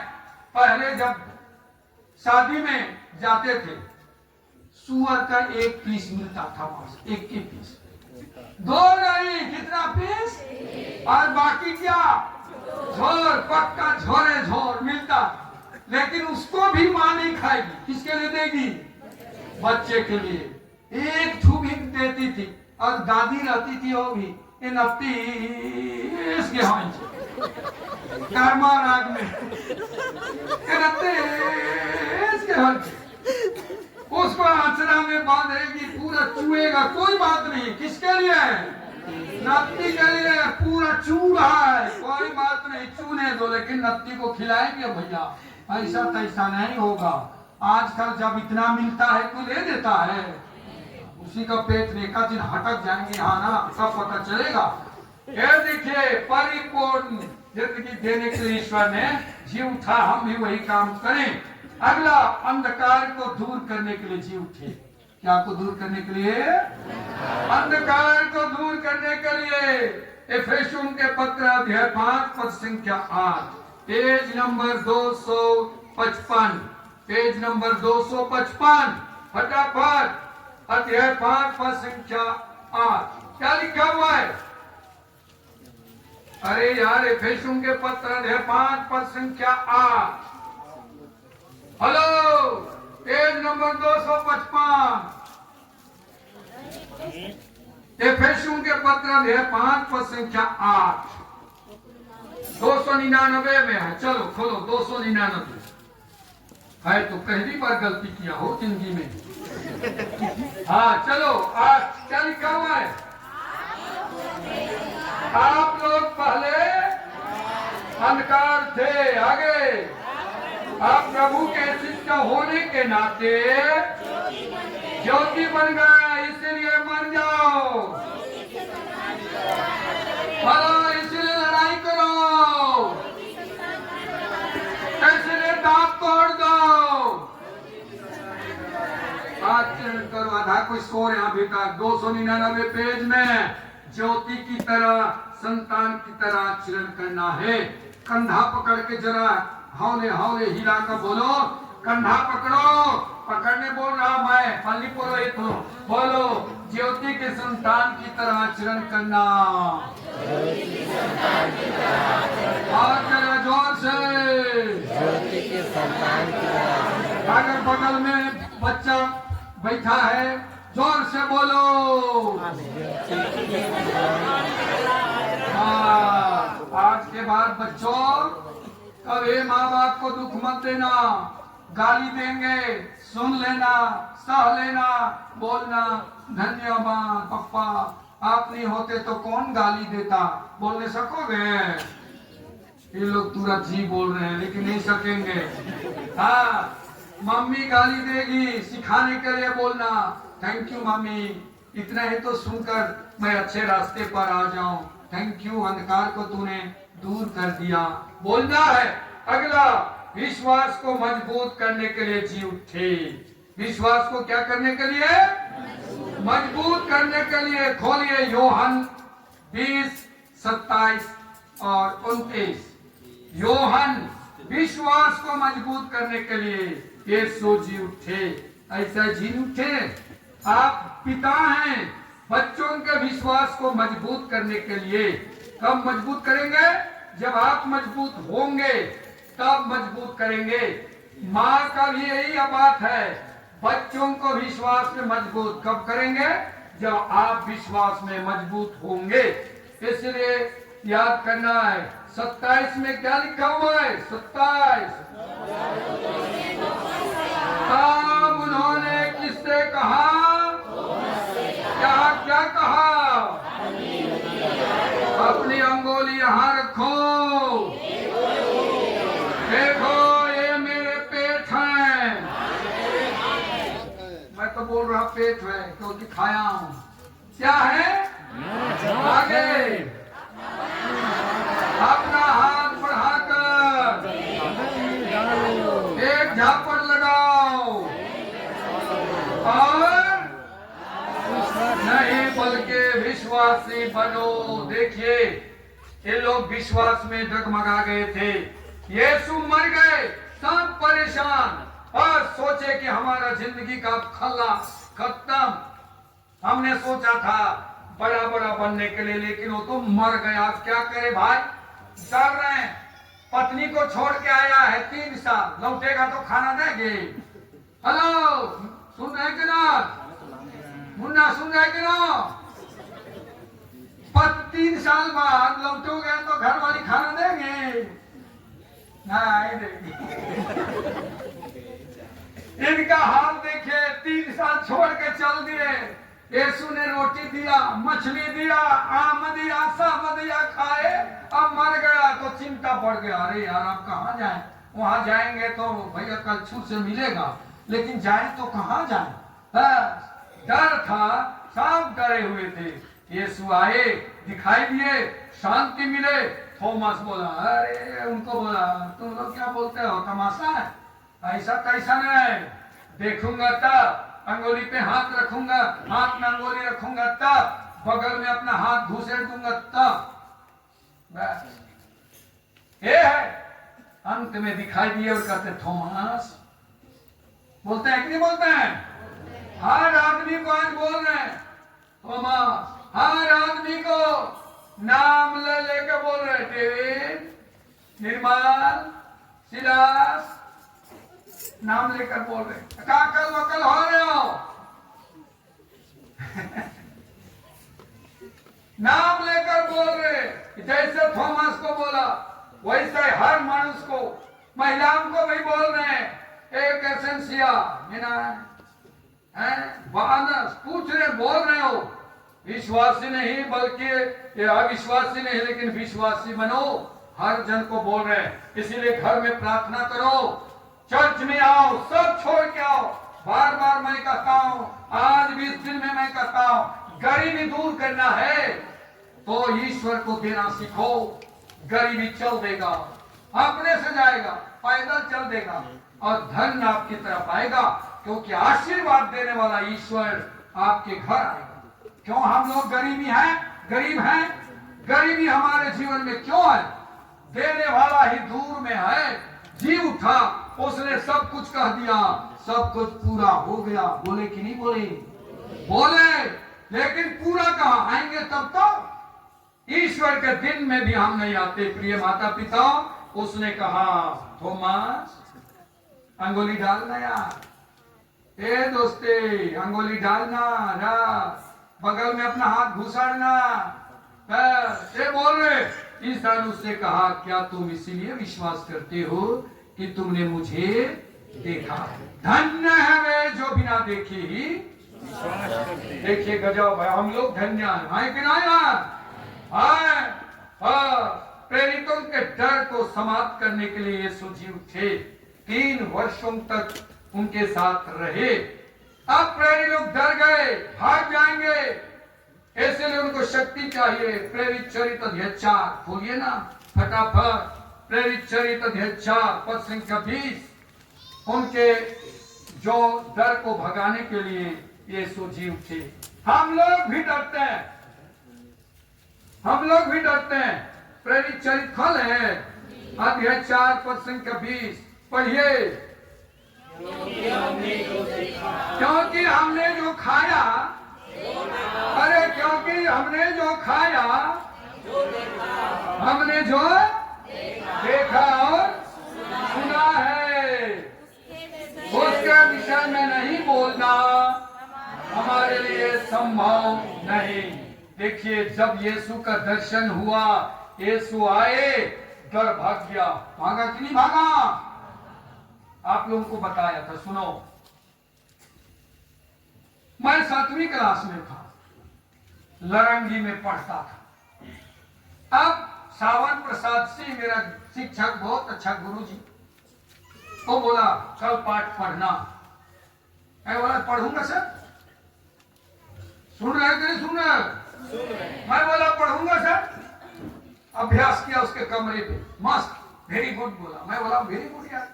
पहले जब शादी में जाते थे, सुअर का एक पीस मिलता था, बस एक ही पीस, दो नहीं, कितना पीस, और बाकी क्या, झोर, पक्का झोरे झोर मिलता। लेकिन उसको भी माँ नहीं खाएगी, किसके लिए देगी, बच्चे के लिए एक ठू भी देती थी। और दादी रहती थी, वो भी ये नत्ती इसके कर्मा राग में उसको आचरा में बांधेगी, पूरा चूएगा, कोई बात नहीं, किसके लिए, नत्ती के लिए, पूरा चू रहा है, कोई बात नहीं, चूने दो, लेकिन नत्ती को खिलाएंगे भैया, ऐसा तैसा नहीं होगा। आजकल जब इतना मिलता है कोई ले देता है, उसी का पेट में एक दिन हटक जाएंगे, हाँ ना, सब पता चलेगा। ये देखिए, परिपूर्ण जिंदगी देने के लिए ईश्वर ने जी उठा, हम भी वही काम करें। अगला, अंधकार को दूर करने के लिए जी उठे। क्या को दूर करने के लिए, अंधकार को दूर करने के लिए एफेसियों के पत्र अध्याय 5 पद संख्या 8, पेज नंबर 255, पेज नंबर 255, फटाफट, अध्याय 5 पद संख्या 8, क्या लिखा हुआ है? अरे यार, एफेसियों के पत्र अध्याय 5 पद संख्या 8, हेलो, पेज नंबर 255, एफेसियों के पत्र अध्याय 5 पद संख्या 8, 299 में है। चलो खोलो, 299 है तो पहली बार गलती किया हो जिंदगी में। हाँ चलो, आज क्या लिखा हुआ है? आप लोग पहले अंधकार थे, आगे आप प्रभु के शिष्य होने के नाते ज्योति बन गए, इसलिए मर जाओ, इसलिए लड़ाई करो, इसलिए दांत तोड़ दो, आचरण करो। आधा कोई सो रहा बेटा, 299 पेज में, ज्योति की तरह, संतान की तरह आचरण करना है। कंधा पकड़ के जरा हौले हौले हिला कर बोलो, कंधा पकड़ो, पकड़ने बोल रहा मैं, पल्ली पुरोहित हूँ, बोलो, ज्योति के संतान की तरह आचरण करना। और जरा जोर से, ज्योति के संतान की तरह। अगर बगल में बच्चा बैठा है, जोर से बोलो। आज के बाद बच्चों, कभी माँ बाप को दुख मत देना, गाली देंगे, सुन लेना, सह लेना, बोलना धन्यवाद पप्पा, आप नहीं होते तो कौन गाली देता, बोलने सकोगे? ये लोग तुरंत जी बोल रहे हैं, लेकिन नहीं सकेंगे। हाँ, मम्मी गाली देगी, सिखाने के लिए बोलना, थैंक यू मम्मी, इतना ही तो सुनकर मैं अच्छे रास्ते पर आ जाऊं, थैंक यू, अंधकार को तूने दूर कर दिया, बोलना है। अगला, विश्वास को मजबूत करने के लिए जी उठे। विश्वास को क्या करने के लिए? मजबूत करने के लिए। खोलिए यूहन्ना 20:27 और 29। यूहन्ना, विश्वास को मजबूत करने के लिए यीशु जी उठे। ऐसा जी उठे। आप पिता हैं, बच्चों के विश्वास को मजबूत करने के लिए। कब मजबूत करेंगे? जब आप मजबूत होंगे तब मजबूत करेंगे। माँ का भी यही बात है, बच्चों को विश्वास में मजबूत कब करेंगे? जब आप विश्वास में मजबूत होंगे। इसलिए याद करना है। 27 में क्या लिखा हुआ है? 27, तब उन्होंने किससे कहा? क्या कहा? अपनी अंगुली यहाँ रखो, देखो ये मेरे पेट है। मैं तो बोल रहा पेट है क्योंकि खाया हूँ। क्या है? आगे अपना हाथ बढ़ाकर एक झापड़ लगाओ और विश्वासी बनो। देखिए ये लोग विश्वास में डगमगा गए थे। यीशु मर गए, सब परेशान और सोचे कि हमारा जिंदगी का खल्ला खत्म। हमने सोचा था बड़ा बड़ा बनने के लिए, लेकिन वो तो मर गया। क्या करे भाई, डर रहे हैं। पत्नी को छोड़ के आया है 3 साल, लौटेगा तो खाना देंगे। हेलो, सुन रहे कि ना मुन्ना, सुन रहे कि ना? 3 साल बाद लौटोगे तो घर वाली खाना देंगे? नहीं देंगे। इनका हाल देखिए, 3 साल छोड़ के चल दिए। यीशु ने रोटी दिया, मछली दिया, आम दिया, सब दिया, खाए। अब मर गया तो चिंता बढ़ गया। अरे यार अब कहाँ जाएं? वहां जाएंगे तो भैया कल छूट से मिलेगा, लेकिन जाए तो कहाँ जाए? डर था, सब डरे हुए थे। यीशु आए, दिखाई दिए, शांति मिले। थॉमस बोला, अरे उनको बोला, तुम लोग क्या बोलते हो, तमाशा है? ऐसा कैसा नहीं, देखूंगा तब, अंगुली पे हाथ रखूंगा, हाथ में अंगुली रखूंगा तब, बगल में अपना हाथ घुसेड़ दूंगा तब। बस ये है। अंत में दिखाई दिए और कहते थॉमस, बोलते हैं कि नहीं बोलते हैं? हर आदमी को आज बोल रहे हैं थॉमस, हर आदमी को नाम ले लेके बोल रहे। डेविड, निर्मल, सिलास, नाम लेकर बोल रहे। काकल वकल हो रहे हो? नाम लेकर बोल रहे। जैसे थॉमस को बोला वैसे हर मनुष्य को, महिलाओं को भी बोल रहे हैं। एक एसेंसिया पूछ रहे, बोल रहे हो, विश्वासी नहीं बल्कि अविश्वासी नहीं, लेकिन विश्वासी बनो। हर जन को बोल रहे हैं। इसीलिए घर में प्रार्थना करो, चर्च में आओ, सब छोड़ के आओ। बार बार मैं कहता हूँ, आज भी इस दिन में मैं कहता हूँ, गरीबी दूर करना है तो ईश्वर को देना सीखो। गरीबी चल देगा, अपने से जाएगा, पैदल चल देगा और धन आपकी तरफ आएगा, क्योंकि आशीर्वाद देने वाला ईश्वर आपके घर आएगा। क्यों हम लोग गरीब हैं? गरीबी हमारे जीवन में क्यों है? देने वाला ही दूर में है। जी उठा, उसने सब कुछ कह दिया, सब कुछ पूरा हो गया। बोले कि नहीं बोले? बोले, लेकिन पूरा कहाँ आएंगे? तब तो ईश्वर के दिन में भी हम नहीं आते। प्रिय माता पिता, उसने कहा थॉमस अंगुली डालना यार, ए दोस्ते अंगुली डालना ना, बगल में अपना हाथ घुसाड़ना। ये बोल रहे। ईसा ने उससे कहा, क्या तुम इसीलिए विश्वास करते हो कि तुमने मुझे देखा? धन्य है वे जो बिना देखे ही विश्वास करते हैं। देखिए गजब है, हम लोग धन्य हैं कि नहीं यार? प्रेरितों के डर को समाप्त करने के लिए यीशु जी उठे, 3 वर्षों तक उनके साथ रहे। अब प्रेरित लोग डर गए, भाग जाएंगे, इसलिए उनको शक्ति चाहिए। प्रेरित चरित्र अध्याय 4 खोलिए ना फटाफट। प्रेरित चरित्र अध्याय 4 पद संख्या 20। उनके जो डर को भगाने के लिए यीशु जी उठे। हम लोग भी डरते हैं, प्रेरित चरित्र खोल है अध्याय 4 पद संख्या 20 पढ़िए। क्योंकि हमने जो खाया, अरे क्योंकि हमने जो खाया, हमने जो देखा और सुना है, उसके विषय में नहीं बोलना हमारे लिए संभव नहीं। देखिए जब यीशु का दर्शन हुआ, यीशु आए, डर भाग गया। भागा कि नहीं भागा? आप लोगों को बताया था, सुनो। मैं 7वीं क्लास में था, लरंगी में पढ़ता था। अब सावन प्रसाद सिंह मेरा शिक्षक, बहुत अच्छा गुरुजी, वो बोला कल पाठ पढ़ना। मैं बोला पढ़ूंगा सर। सुन रहे कि नहीं सुन रहे? मैं बोला पढ़ूंगा सर। अभ्यास किया उसके कमरे पे, मस्त, वेरी गुड बोला। मैं बोला वेरी गुड यार,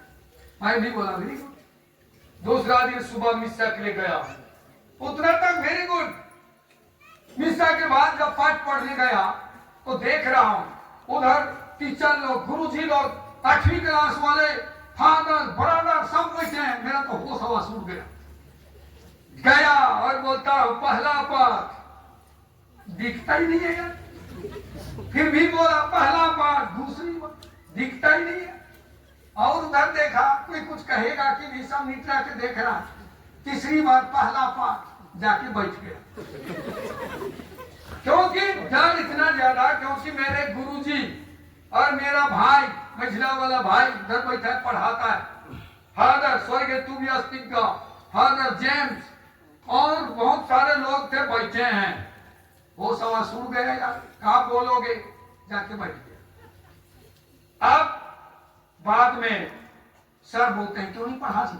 मैं भी बोला वेरी गुड। दूसरा दिन सुबह मिस्सा के लिए गया, उतना तक वेरी गुड। मिस्सा के बाद जब पाठ पढ़ने गया तो देख रहा हूं उधर टीचर लोग, गुरुजी लोग, 8वीं क्लास वाले, फादर, ब्रदर सब बैठे हैं। मेरा तो होश हवास उड़ गया और बोलता हूं पहला पाठ, दिखता ही नहीं है यार। फिर भी बोला पहला पाठ, दूसरी बार दिखता ही नहीं है। और उधर देखा कोई कुछ कहेगा कि नहीं, सब निकला के देख रहा। तीसरी बार पहला पाठ, जाके बैठ गया। क्योंकि डर इतना ज्यादा, क्योंकि मेरे गुरुजी और मेरा भाई, मझिला वाला भाई घर बैठा है, पढ़ाता है। फादर स्वर्गीय तुबियास्तिक का, फादर जेम्स और बहुत सारे लोग थे बैठे हैं। वो सवा सुन गया यार, कहा बोलोगे, जाके बैठ गया। अब बाद में सर बोलते हैं क्यों नहीं पढ़ा सी,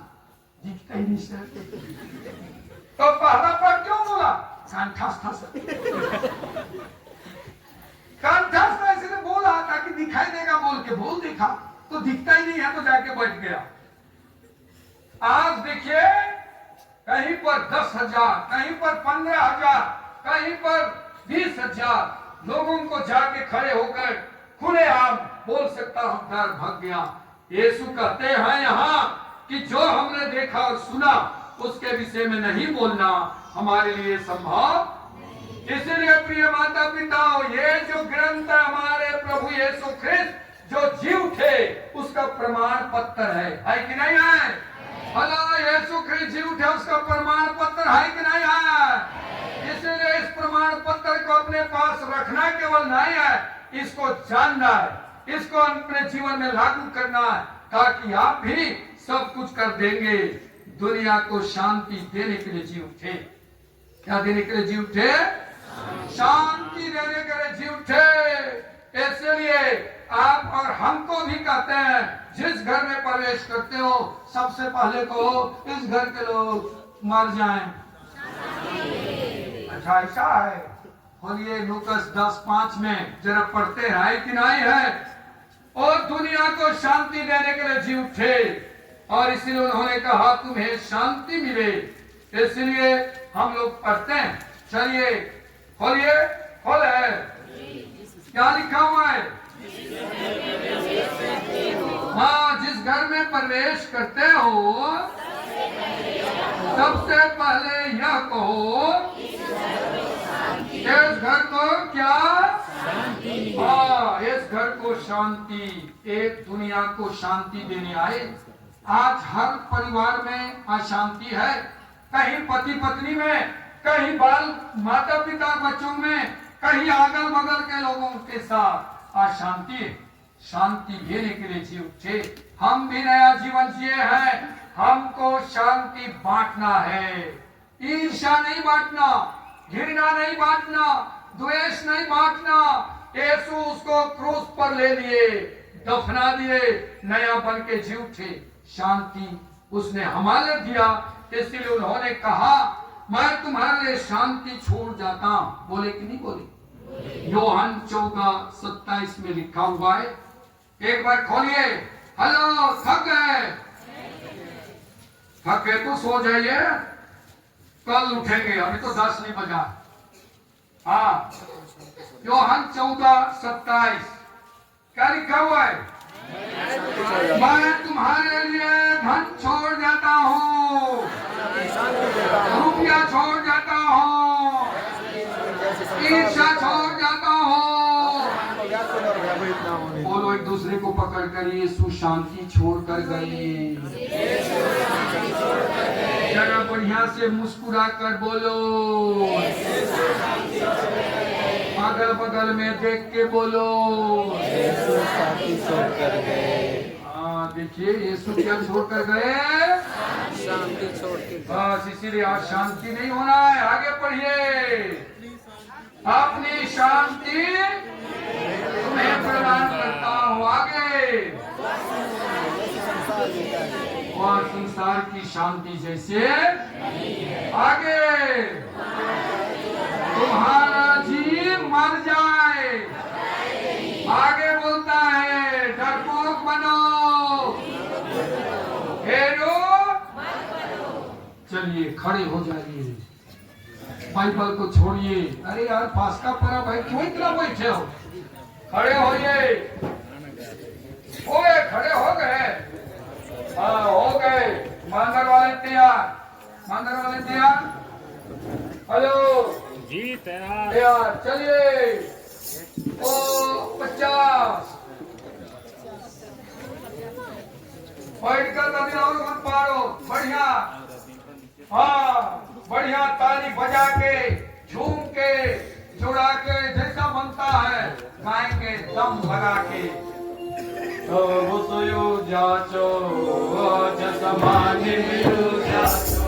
दिखता ही नहीं सर। तो पहला पाठ क्यों बोला, कंठस्थ था सर। कंठस्थ इसलिए बोला ताकि दिखाई देगा, बोल के बोल देखा तो दिखता ही नहीं है, तो जाके बैठ गया। आज देखिए कहीं पर 10,000, कहीं पर 15,000, कहीं पर 20,000 लोगों को जाके खड़े होकर खुलेआम बोल सकता हूं, डर भाग गया। यीशु कहते हैं यहाँ कि जो हमने देखा और सुना उसके विषय में नहीं बोलना हमारे लिए संभव। इसलिए प्रिय माता पिताओं, ये जो ग्रंथ है हमारे प्रभु यीशु ख्रिस्त जो जी उठे उसका प्रमाण पत्र है कि नहीं है? भला यीशु ख्रिस्त जी उठे उसका प्रमाण पत्र है कि नहीं है? इसलिए इस प्रमाण पत्र को अपने पास रखना केवल नहीं है, इसको जानना है, इसको अपने जीवन में लागू करना है, ताकि आप भी सब कुछ कर देंगे। दुनिया को शांति देने के लिए जी उठे। क्या देने के लिए जी उठे? शांति देने के लिए जी उठे। इसलिए आप और हमको भी कहते हैं, जिस घर में प्रवेश करते हो सबसे पहले कहो इस घर के लोग मर जाएं। अच्छा ऐसा है? खोलिए लूकस 10:5 में जरा पढ़ते हैं कि नहीं है? और दुनिया को शांति देने के लिए जी उठे और इसलिए उन्होंने कहा तुम्हें शांति मिले। इसलिए हम लोग पढ़ते हैं, चलिए खोलिए, खोले क्या लिखा हुआ है? हाँ, जिस घर में प्रवेश करते हो सबसे पहले यह कहो इस घर को क्या? हाँ, इस घर को शांति, एक दुनिया को शांति देने आए। आज हर परिवार में अशांति है, कहीं पति पत्नी में, कहीं बाल माता पिता बच्चों में, कहीं अगल बगल के लोगों के साथ अशांति है। शांति देने के लिए जी उठे। हम भी नया जीवन जिए हैं, हमको शांति बांटना है। ईर्ष्या नहीं बांटना, घृणा नहीं बांटना, द्वेष नहीं बांटना। यीशु उसको क्रूस पर ले लिए, दफना दिए, नया बन के जी उठे। शांति उसने हमारे दिया, इसलिए उन्होंने कहा मैं तुम्हारे लिए शांति छोड़ जाता हूं। बोले कि नहीं बोले? यूहन्ना 14:27 में लिखा हुआ है। एक बार खोलिए। हेलो, थक गए? थक गए तो सो जाइए, कल उठेंगे, अभी तो 10 नहीं बजा। हाँ, यूहन्ना 14:27 क्या लिखा हुआ है? मैं तुम्हारे लिए धन छोड़ जाता हूँ, रुपया छोड़ जाता हूँ, ईर्ष्या छोड़ जाता हूँ। बोलो एक दूसरे को पकड़ कर, यीशु शांति छोड़ कर गए। जरा बढ़िया से मुस्कुरा कर बोलो, अगल बगल में देख के बोलो शांति छोड़ कर गए। हाँ, देखिए यीशु क्या छोड़ कर गए? शांति छोड़ के। बस इसीलिए आज शांति नहीं होना है। आगे पढ़िए। अपनी शांति तुम्हें प्रदान करता हूँ। आगे, और संसार की शांति जैसे आगे तुम्हारा जीव मर जाए। आगे बोलता है डरपोक बनो, हेरो। चलिए खड़े हो जाइए। बाइबल को छोड़िए। अरे यार पास का परा भाई क्यों इतना बैठे हो? खड़े होइए। ओए खड़े हो गए? हाँ हो गए। मंदिर वाले तैयार? मंदिर वाले तैयार? हेलो जी तैयार। तैयार चलिए। ओ 50 बैठ कर कभी और मत पारो। बढ़िया हाँ बढ़िया ताली बजा के झूम के जुड़ा के जैसा बनता है गाएंगे दम लगा के। तो जाचो जसमानी मिलू जाचो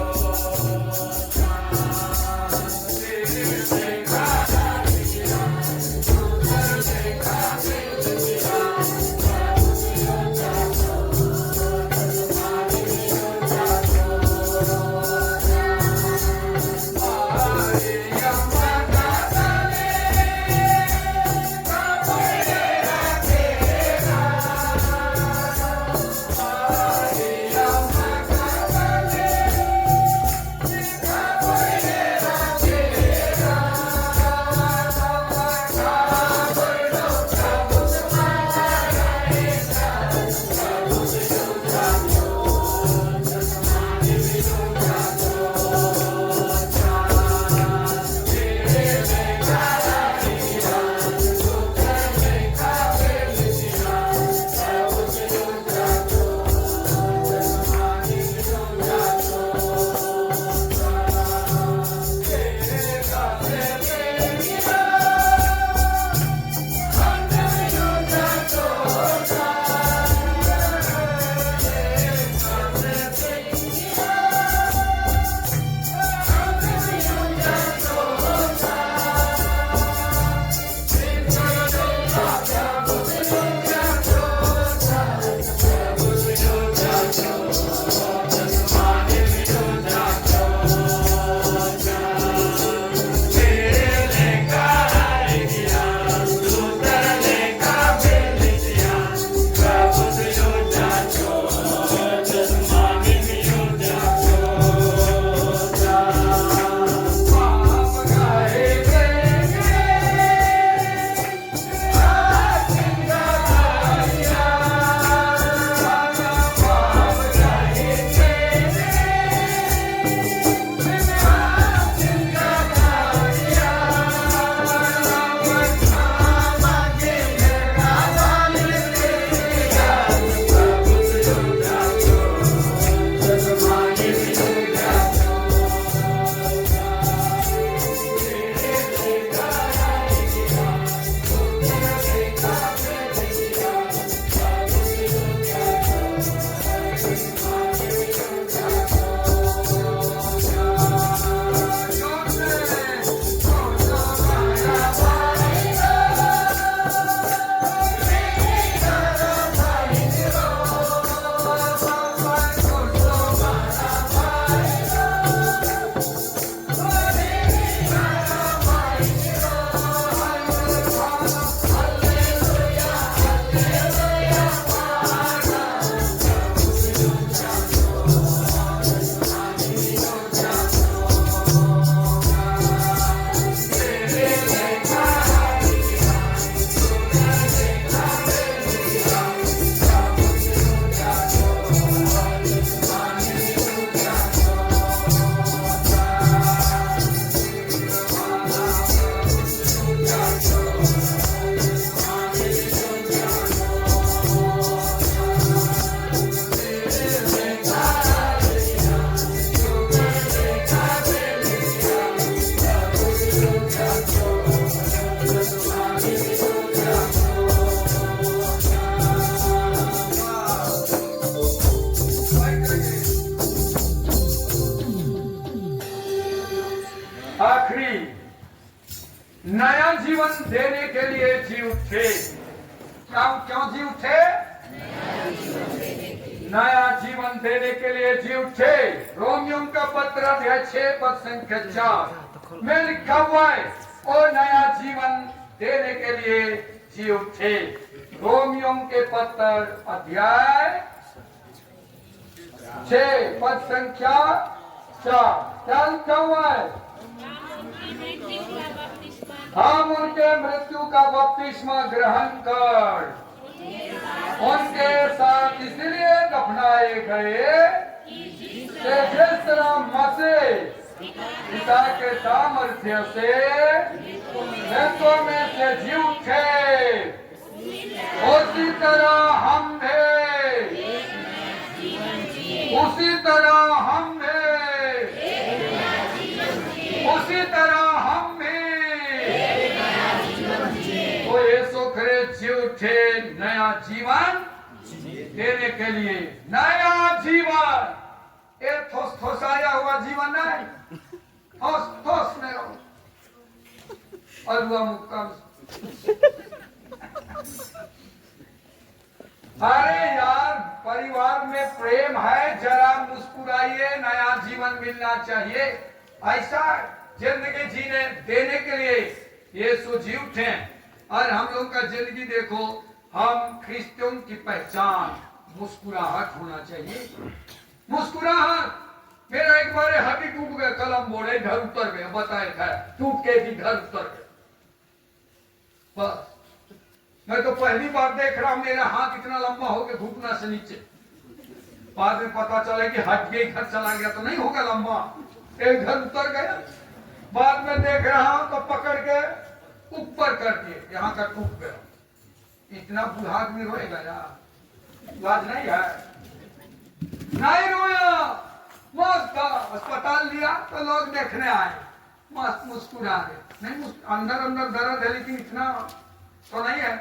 आखिरी नया जीवन देने के लिए जी उठे। क्यों जी उठे? नया जीवन देने के लिए जी उठे। रोमियो का पत्र अध्याय 6 पद संख्या 4 में लिखा हुआ है और नया जीवन देने के लिए जी उठे। रोमियो के पत्र अध्याय 6 पद संख्या 4 क्या लिखा हुआ है? हम उनके मृत्यु का बपतिस्मा ग्रहण कर उनके साथ इसलिए दफनाए गए कि जिस तरह मसीह पिता के सामर्थ्य से मृतकों में से जी उठे उसी तरह हम भी उसी तरह हम भी उसी तरह हम भी तो यीशु ख्रिस्त जी उठे नया जीवन देने के लिए नया जीवन ये ठोस ठोसाया हुआ जीवन नहीं ठोस ठोस में रहो और हुआ मुक्का अरे यार परिवार में प्रेम है जरा मुस्कुराइए नया जीवन मिलना चाहिए ऐसा जिंदगी जीने देने के लिए यीशु जी उठे और हम लोग का जिंदगी देखो हम क्रिश्चियों की पहचान मुस्कुराहट होना चाहिए मुस्कुराहट मेरा एक बार हाथी टूट गया कलम बोले घर उतर गया बताए था टूट के भी घर उतर गया बस मैं तो पहली बार देख रहा हूं मेरा हाथ इतना लंबा हो गया घुटना से नीचे बाद में पता चला कि हट के घर चला गया तो नहीं होगा लंबा एक घर उतर गया बाद में देख रहा हूं तो पकड़ के ऊपर कर दिए यहाँ का टूट गया इतना बूढ़ा आदमी रोएगा यार बात नहीं है नहीं रोया मस्त अस्पताल लिया तो लोग देखने आए मस्त मुस्कुरा रहे नहीं अंदर अंदर दर्द है लेकिन इतना तो नहीं है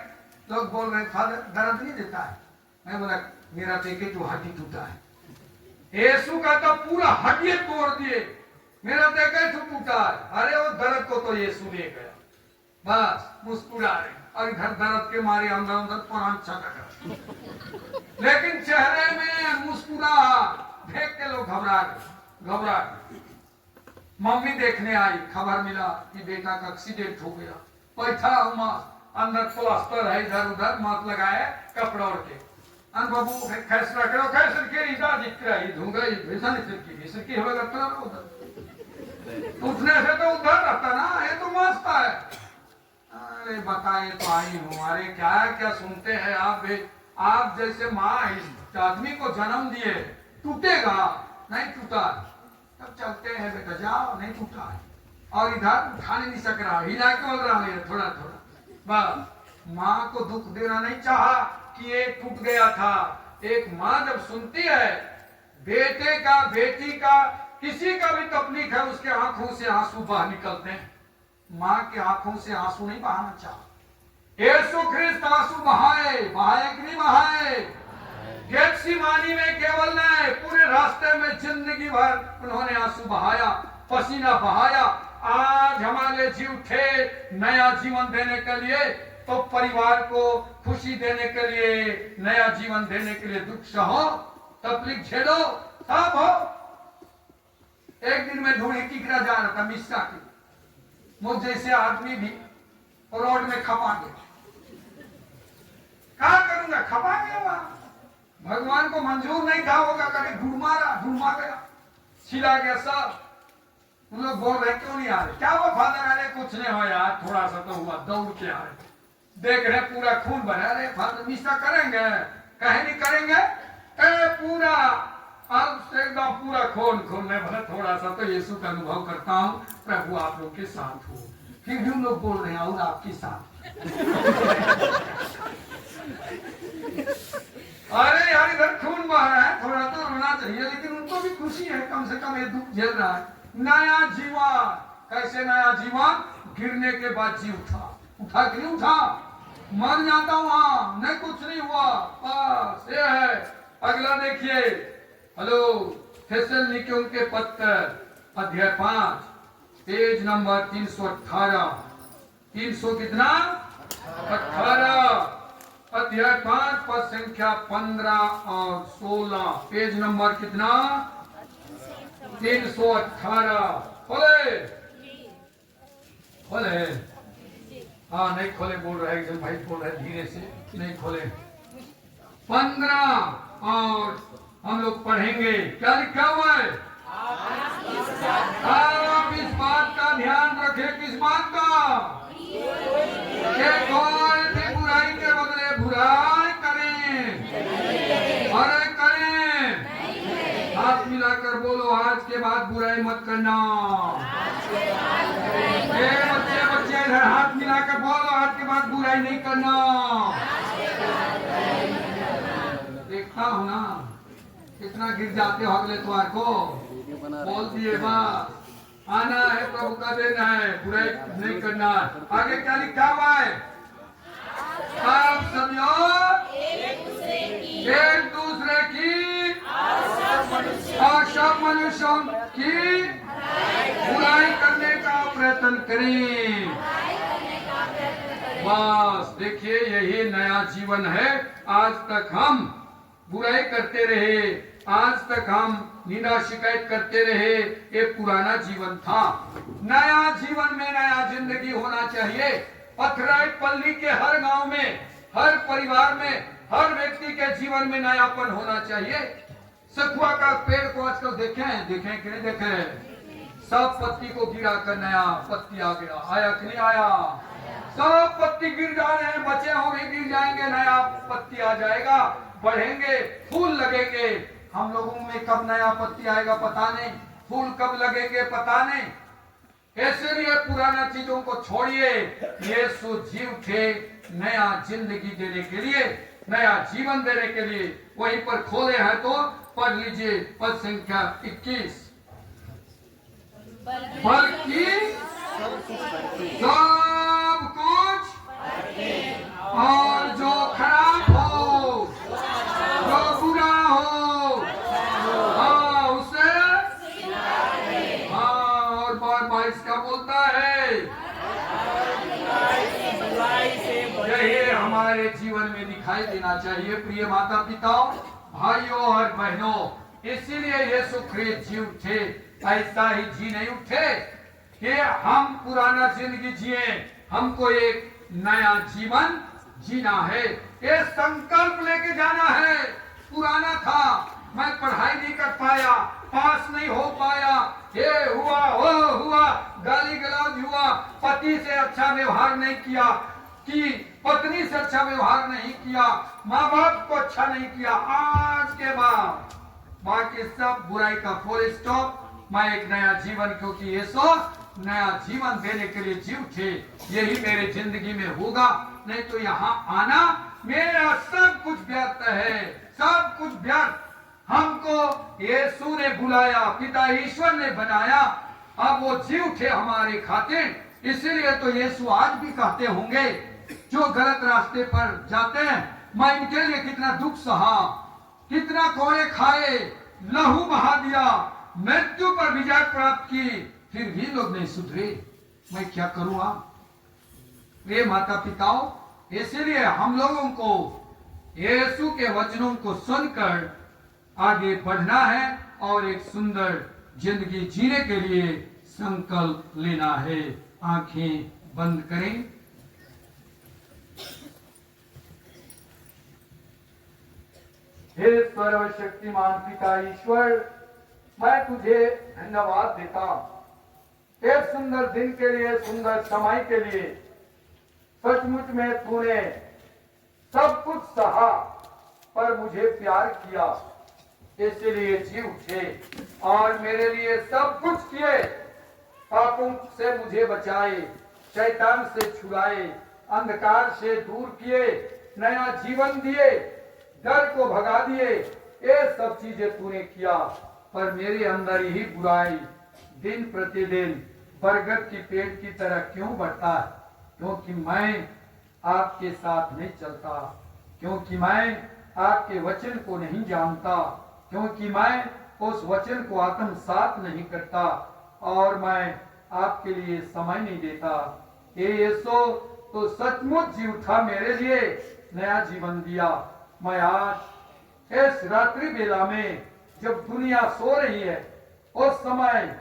लोग बोल रहे फादर दर्द नहीं देता है मैं बोला मेरा तो एक जो हड्डी टूटा है यीशु का तो पूरा हड्डी तोड़ दिए मेरा तो एक टूटा है अरे वो दर्द को तो यीशु ले गया बस मुस्कुरा रहे और इधर दर्द के मारे अंदर अंदर प्राण छटक लेकिन चेहरे में मुस्कुरा देख के लोग घबरा गए मम्मी देखने आई खबर मिला कि बेटा का एक्सीडेंट हो गया बैठा अंदर प्लास्टर है इधर उधर माथ लगाए कपड़ा ओढ़ के अन बाबू फैसला करो कैसे के इधर दिख रहा है धूंगा वैसा नहीं सिरकी होगा लगता ना उधर उठने से तो उधर रहता ना ये तो मस्त है अरे बताए तो आई हूँ अरे क्या क्या सुनते हैं आप भी आप जैसे माँ इस आदमी को जन्म दिए टूटेगा नहीं टूटा तब चलते हैं बेटा जाओ नहीं टूटा है और इधर उठाने नहीं सक रहा हिला के बोल रहा है थोड़ा थोड़ा बस माँ को दुख देना नहीं चाहा कि ये टूट गया था एक माँ जब सुनती है बेटे का बेटी का किसी का भी तकलीफ है उसके आंखों से आंसू बाहर निकलते हैं माँ के आंखों से आंसू नहीं बहाना चाहा यीशु ख्रिस्त आंसू बहाए कि नहीं बहाए गेत्सेमानी में केवल नहीं पूरे रास्ते में जिंदगी भर उन्होंने आंसू बहाया पसीना बहाया आज हमारे जी उठे नया जीवन देने के लिए तो परिवार को खुशी देने के लिए नया जीवन देने के लिए दुख सहो तकलीफ झेलो सब हो एक दिन में ढूंढे टिकरा जा रहा था मिश्रा की मुझ जैसे आदमी भी रोड में खपा गए क्या करूंगा खपा गया वहां भगवान को मंजूर नहीं था होगा कभी ढूंढमा गया छिला गया सब उन लोग बोल रहे क्यों नहीं आ रहे क्या वो फादर अरे कुछ नहीं हो यार थोड़ा सा तो हुआ दौड़ के आ रहे देख रहे पूरा खून बना रहे फादर मिश्रा करेंगे कहे नहीं करेंगे पूरा अब एकदम पूरा खून में भले थोड़ा सा तो यीशु का अनुभव करता हूँ प्रभु आप लोग के साथ हो फिर भी लोग बोल रहे हैं और आपके साथ अरे यार इधर खून बह रहा है थोड़ा तो रोना चाहिए लेकिन उनको भी खुशी है कम से कम ये दुख झेल रहा है नया जीवन कैसे नया जीवन गिरने के बाद जी उठा कि नहीं उठा मर जाता हूं वहां नहीं कुछ नहीं हुआ बस ये है अगला देखिए हेलो थेसलोनिकियों के पत्र अध्याय 5 पेज नंबर 318 300 कितना 18 अध्याय 5 पद संख्या 15 और 16 पेज नंबर कितना 318 खोले खोले हाँ नहीं खोले बोल रहे हैं भाई बोल रहे धीरे से नहीं खोले 15 और हम लोग पढ़ेंगे क्या लिखा हुआ है आप इस बात का ध्यान रखें बात का कि कोई भी बुराई के बदले बुराई करें, अरे करें। हाथ मिलाकर बोलो, आज के बाद बुराई मत करना। बच्चे बच्चे इधर हाथ मिलाकर बोलो, आज के बाद बुराई नहीं करना। देखता हूँ ना कितना गिर जाते हो अगले त्योहार को। बोल दिए बात, आना है प्रभु का दिन है, बुराई नहीं करना। आगे क्या लिखा हुआ है? सब सभ्यों एक दूसरे की और सब मनुष्यों की बुराई करने का प्रयत्न करें। बस देखिए, यही नया जीवन है। आज तक हम बुराई करते रहे, आज तक हम निंदा शिकायत करते रहे, ये पुराना जीवन था। नया जीवन में नया जिंदगी होना चाहिए। पथराई पल्ली के हर गांव में, हर परिवार में, हर व्यक्ति के जीवन में नयापन होना चाहिए। सखुआ का पेड़ को आजकल देखें कि नहीं देखें? सब पत्ती को गिरा कर नया पत्ती आ गया, आया कि नहीं आया? सब पत्ती गिर जा रहे हैं, बचे होंगे गिर जाएंगे, नया पत्ती आ जाएगा, बढ़ेंगे, फूल लगेंगे। हम लोगों में कब नया पत्ती आएगा पता नहीं, फूल कब लगेंगे पता नहीं। इसलिए पुराना चीजों को छोड़िए। यीशु जी उठे नया जिंदगी देने के लिए, नया जीवन देने के लिए। वहीं पर खोले हैं तो पढ़ लीजिए पद संख्या 21। बल्कि सब कुछ और जो खराब हो, जो बुरा हो, हाँ उसे, हाँ और बार 22 का बोलता है, यही हमारे जीवन में दिखाई देना चाहिए। प्रिय माता पिताओं, भाइयों और बहनों, इसीलिए यीशु ख्रीस्त जी उठे। ऐसा ही जी नहीं उठे कि हम पुराना जिंदगी जिए, हमको एक नया जीवन जीना है। ये संकल्प लेके जाना है। पुराना था, मैं पढ़ाई नहीं कर पाया, पास नहीं हो पाया, ये हुआ वो हुआ, गाली गलौज हुआ, पति से अच्छा व्यवहार नहीं किया, कि पत्नी से अच्छा व्यवहार नहीं किया, माँ बाप को अच्छा नहीं किया। आज के बाद बाकी सब बुराई का फुल स्टॉप। मैं एक नया जीवन, क्योंकि यीशु नया जीवन देने के लिए जी उठे, यही मेरे जिंदगी में होगा। नहीं तो यहाँ आना मेरा सब कुछ व्यर्थ है, सब कुछ व्यर्थ। हमको यीशु ने बुलाया, पिता ईश्वर ने बनाया, अब वो जी उठे हमारे खातिर। इसीलिए तो यीशु आज भी कहते होंगे जो गलत रास्ते पर जाते हैं, मैं इनके लिए कितना दुख सहा, कितना कोड़े खाए, लहू बहा दिया, मृत्यु पर विजय प्राप्त की, फिर भी लोग नहीं सुधरे, मैं क्या करूँगा? प्रिय माता पिताओं, इसलिए हम लोगों को यीशु के वचनों को सुनकर आगे बढ़ना है और एक सुंदर जिंदगी जीने के लिए संकल्प लेना है। आंखें बंद करें। हे सर्वशक्तिमान पिता ईश्वर, मैं तुझे धन्यवाद देता एक सुंदर दिन के लिए, सुंदर समय के लिए। सचमुच में तूने सब कुछ सहा पर मुझे प्यार किया, इसलिए जी उठे और मेरे लिए सब कुछ किए। पापों से मुझे बचाए, शैतान से छुड़ाए, अंधकार से दूर किए, नया जीवन दिए, डर को भगा दिए। ये सब चीजें तूने किया, पर मेरे अंदर यही बुराई दिन प्रतिदिन बरगद की पेड़ की तरह क्यों बढ़ता है? क्योंकि मैं आपके साथ नहीं चलता, क्योंकि मैं आपके वचन को नहीं जानता, क्योंकि मैं उस वचन को आत्मसात नहीं करता और मैं आपके लिए समय नहीं देता। ये यीशु तो सचमुच जी उठा, मेरे लिए नया जीवन दिया। मैं आज इस रात्रि बेला में जब दुनिया सो रही है, उस समय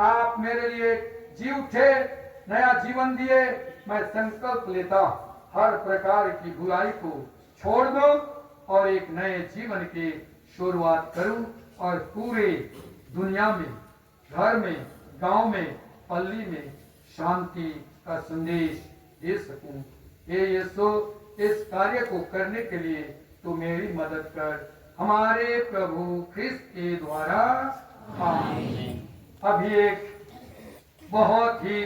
आप मेरे लिए जी उठे, नया जीवन दिए। मैं संकल्प लेता हर प्रकार की बुराई को छोड़ दो और एक नए जीवन की शुरुआत करूं और पूरे दुनिया में, घर में, गांव में, पल्ली में, शांति का संदेश दे सकूं। हे यीशु, इस कार्य को करने के लिए तू मेरी मदद कर, हमारे प्रभु ख्रिस्त के द्वारा, आमीन। अभी एक बहुत ही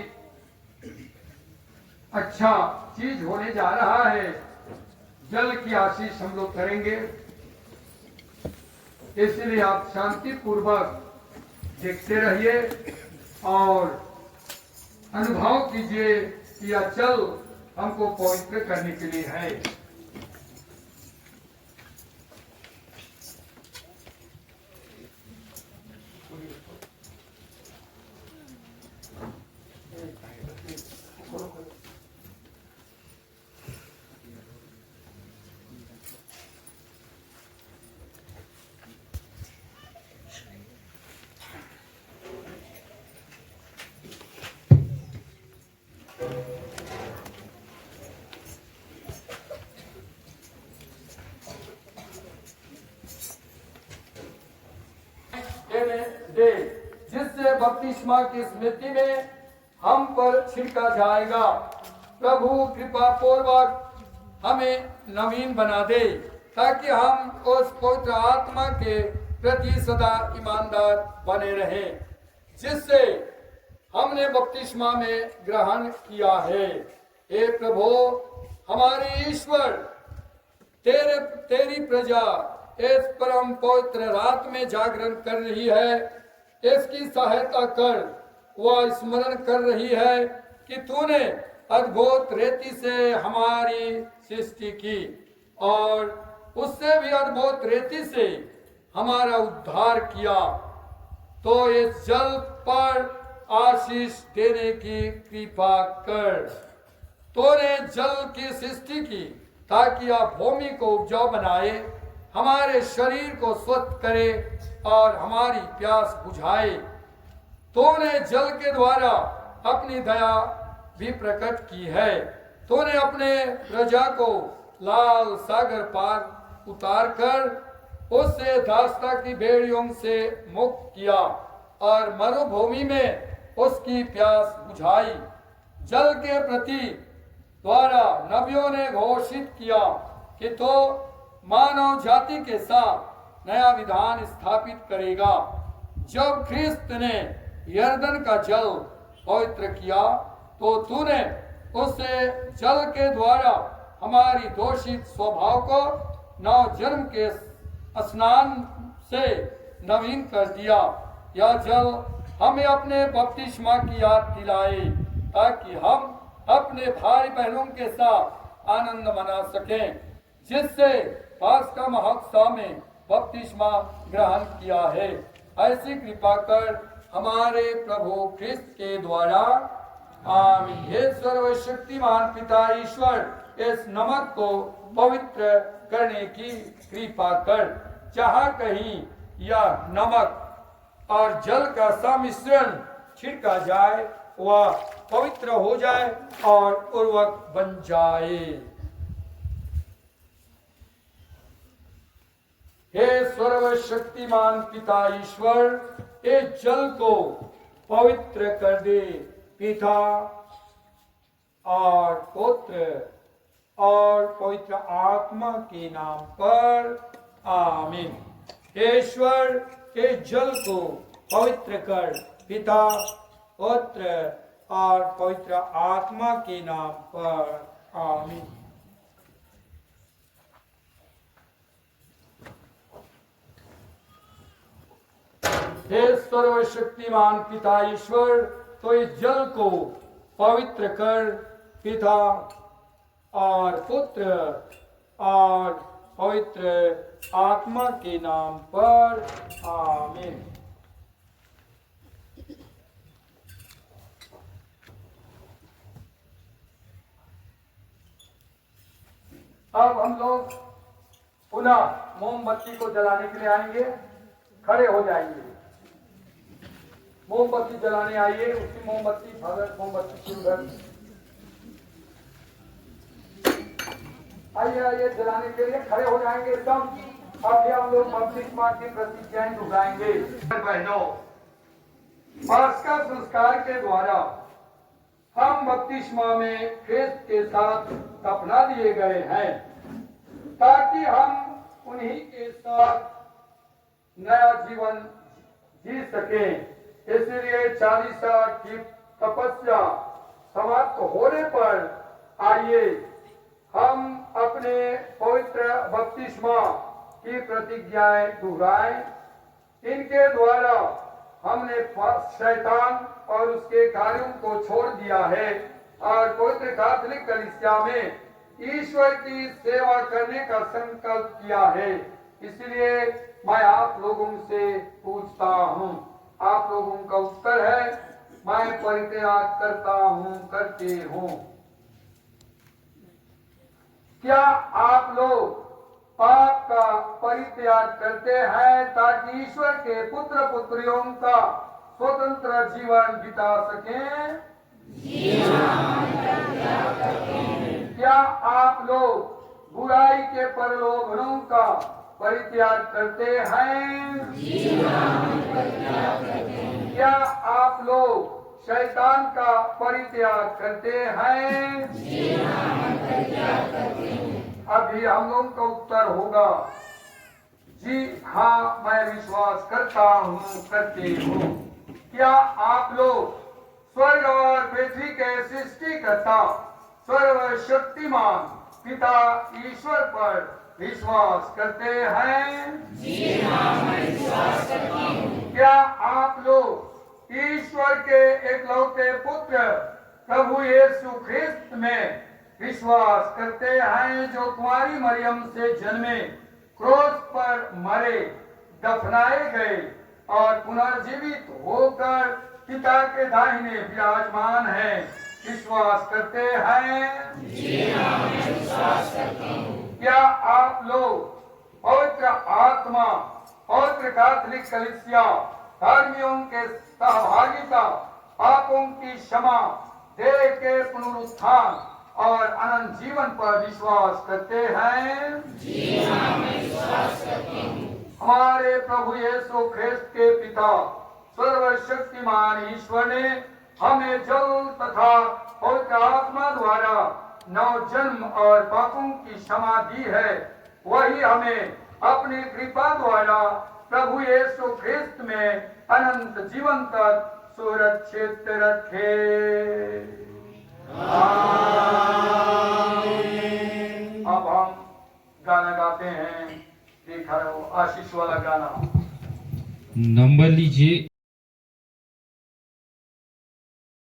अच्छा चीज होने जा रहा है। जल की आशीष हम लोग करेंगे, इसलिए आप शांति पूर्वक देखते रहिए और अनुभव कीजिए कि यह जल हमको पवित्र करने के लिए है। दे, जिससे बपतिस्मा की स्मृति में हम पर छिड़का जाएगा। प्रभु कृपा पूर्वक हमें नवीन बना दे, ताकि हम उस पवित्र आत्मा के प्रति सदा ईमानदार बने रहें, जिससे हमने बपतिस्मा में ग्रहण किया है। हे प्रभु, हमारे ईश्वर, तेरी प्रजा इस परम पवित्र रात में जागरण कर रही है। इसकी सहायता कर, वह स्मरण कर रही है कि तूने अद्भुत रीति से हमारी सृष्टि की और उससे भी अद्भुत रीति से हमारा उद्धार किया। तो इस जल पर आशीष देने की कृपा कर। तूने जल की सृष्टि की ताकि आप भूमि को उपजाऊ बनाए, हमारे शरीर को स्वस्थ करे और हमारी प्यास बुझाए। तूने जल के द्वारा अपनी दया भी प्रकट की है। तूने अपने प्रजा को लाल सागर पार उतार कर उससे दासता की बेड़ियों से मुक्त किया और मरुभूमि में उसकी प्यास बुझाई। जल के प्रति द्वारा नबियों ने घोषित किया कि तो मानव जाति के साथ नया विधान स्थापित करेगा। जब ख्रिस्त ने यर्दन का जल पवित्र किया, तो तूने उससे जल के द्वारा हमारी दोषित स्वभाव को नव जन्म के स्नान से नवीन कर दिया। यह जल हमें अपने बपतिस्मा की याद दिलाए, ताकि हम अपने भाई बहनों के साथ आनंद मना सकें, जिससे पास्का महोत्सव में बपतिस्मा ग्रहण किया है। ऐसी कृपा कर हमारे प्रभु ख्रिस्त के द्वारा, आमीन। हे सर्वशक्तिमान पिता ईश्वर, इस नमक को पवित्र करने की कृपा कर। जहाँ कहीं यह नमक और जल का सम्मिश्रण छिड़का जाए, वह पवित्र हो जाए और उर्वरक बन जाए। हे सर्वशक्तिमान पिता ईश्वर, इस जल को पवित्र कर दे, पिता और पुत्र और पवित्र आत्मा के नाम पर, आमीन। ईश्वर के जल को पवित्र कर, पिता, पुत्र और पवित्र आत्मा के नाम पर, आमीन। हे सर्वशक्तिमान पिता ईश्वर, तो इस जल को पवित्र कर, पिता और पुत्र और पवित्र आत्मा के नाम पर, आमीन। अब हम लोग पुनः मोमबत्ती को जलाने के लिए आएंगे। खड़े हो जाएंगे, मोमबत्ती जलाने आइए। उसी मोमबत्ती, भगत मोमबत्ती सुंदर, आइए आइए जलाने के लिए खड़े हो जाएंगे सब। अब हम लोग बपतिस्मा की प्रतिज्ञाएं दोहराएंगे। बहनों, पास्का संस्कार के द्वारा हम बपतिस्मा में ख्रिस्त के साथ दफना दिए गए हैं ताकि हम उन्हीं के साथ नया जीवन जी सकें। इसलिए 40 साल की तपस्या समाप्त होने पर आइए हम अपने पवित्र बपतिस्मा की प्रतिज्ञाएं दोहराएं। इनके द्वारा हमने शैतान और उसके कार्यों को छोड़ दिया है और पवित्र कैथोलिक कलीसिया में ईश्वर की सेवा करने का संकल्प किया है। इसलिए मैं आप लोगों से पूछता हूँ, आप लोगों का उत्तर है मैं परित्याग करता हूँ, करते हूँ। क्या आप लोग पाप का परित्याग करते हैं ताकि ईश्वर के पुत्र पुत्रियों का स्वतंत्र जीवन बिता सकें? क्या आप लोग बुराई के प्रलोभनों का परित्याग करते हैं? क्या आप लोग शैतान का परित्याग करते हैं? अभी हम लोगों का उत्तर होगा जी हाँ, मैं विश्वास करता हूँ, करते हूँ। क्या आप लोग स्वर्ग और पृथ्वी के सृष्टिकर्ता सर्वशक्तिमान पिता ईश्वर पर विश्वास करते हैं? जी हाँ, मैं विश्वास करता हूँ। क्या आप लोग ईश्वर के एकलौते पुत्र प्रभु यीशु ख्रिस्त में विश्वास करते हैं, जो कुंवारी मरियम से जन्मे, क्रूस पर मरे, दफनाए गए और पुनर्जीवित होकर पिता के दाहिने विराजमान है? विश्वास करते हैं? जी हाँ, मैं विश्वास करता हूँ। क्या आप लोग पवित्र आत्मा, पवित्र कैथोलिक कलीसिया, धर्मियों के सहभागिता, पापों की क्षमा, देह के पुनरुत्थान और अनंत जीवन पर विश्वास करते हैं? जी हाँ, मैं विश्वास करता हूँ। हमारे प्रभु यीशु ख्रिस्त के पिता सर्वशक्तिमान ईश्वर ने हमें जल तथा पवित्र आत्मा द्वारा नव जन्म और पापों की क्षमा दी है। वही हमें अपनी कृपा द्वारा प्रभु यीशु ख्रिस्त में अनंत जीवन तक सुरक्षित रखे। अब हम गाना गाते हैं, देखा हो आशीष वाला गाना। नंबर लीजिए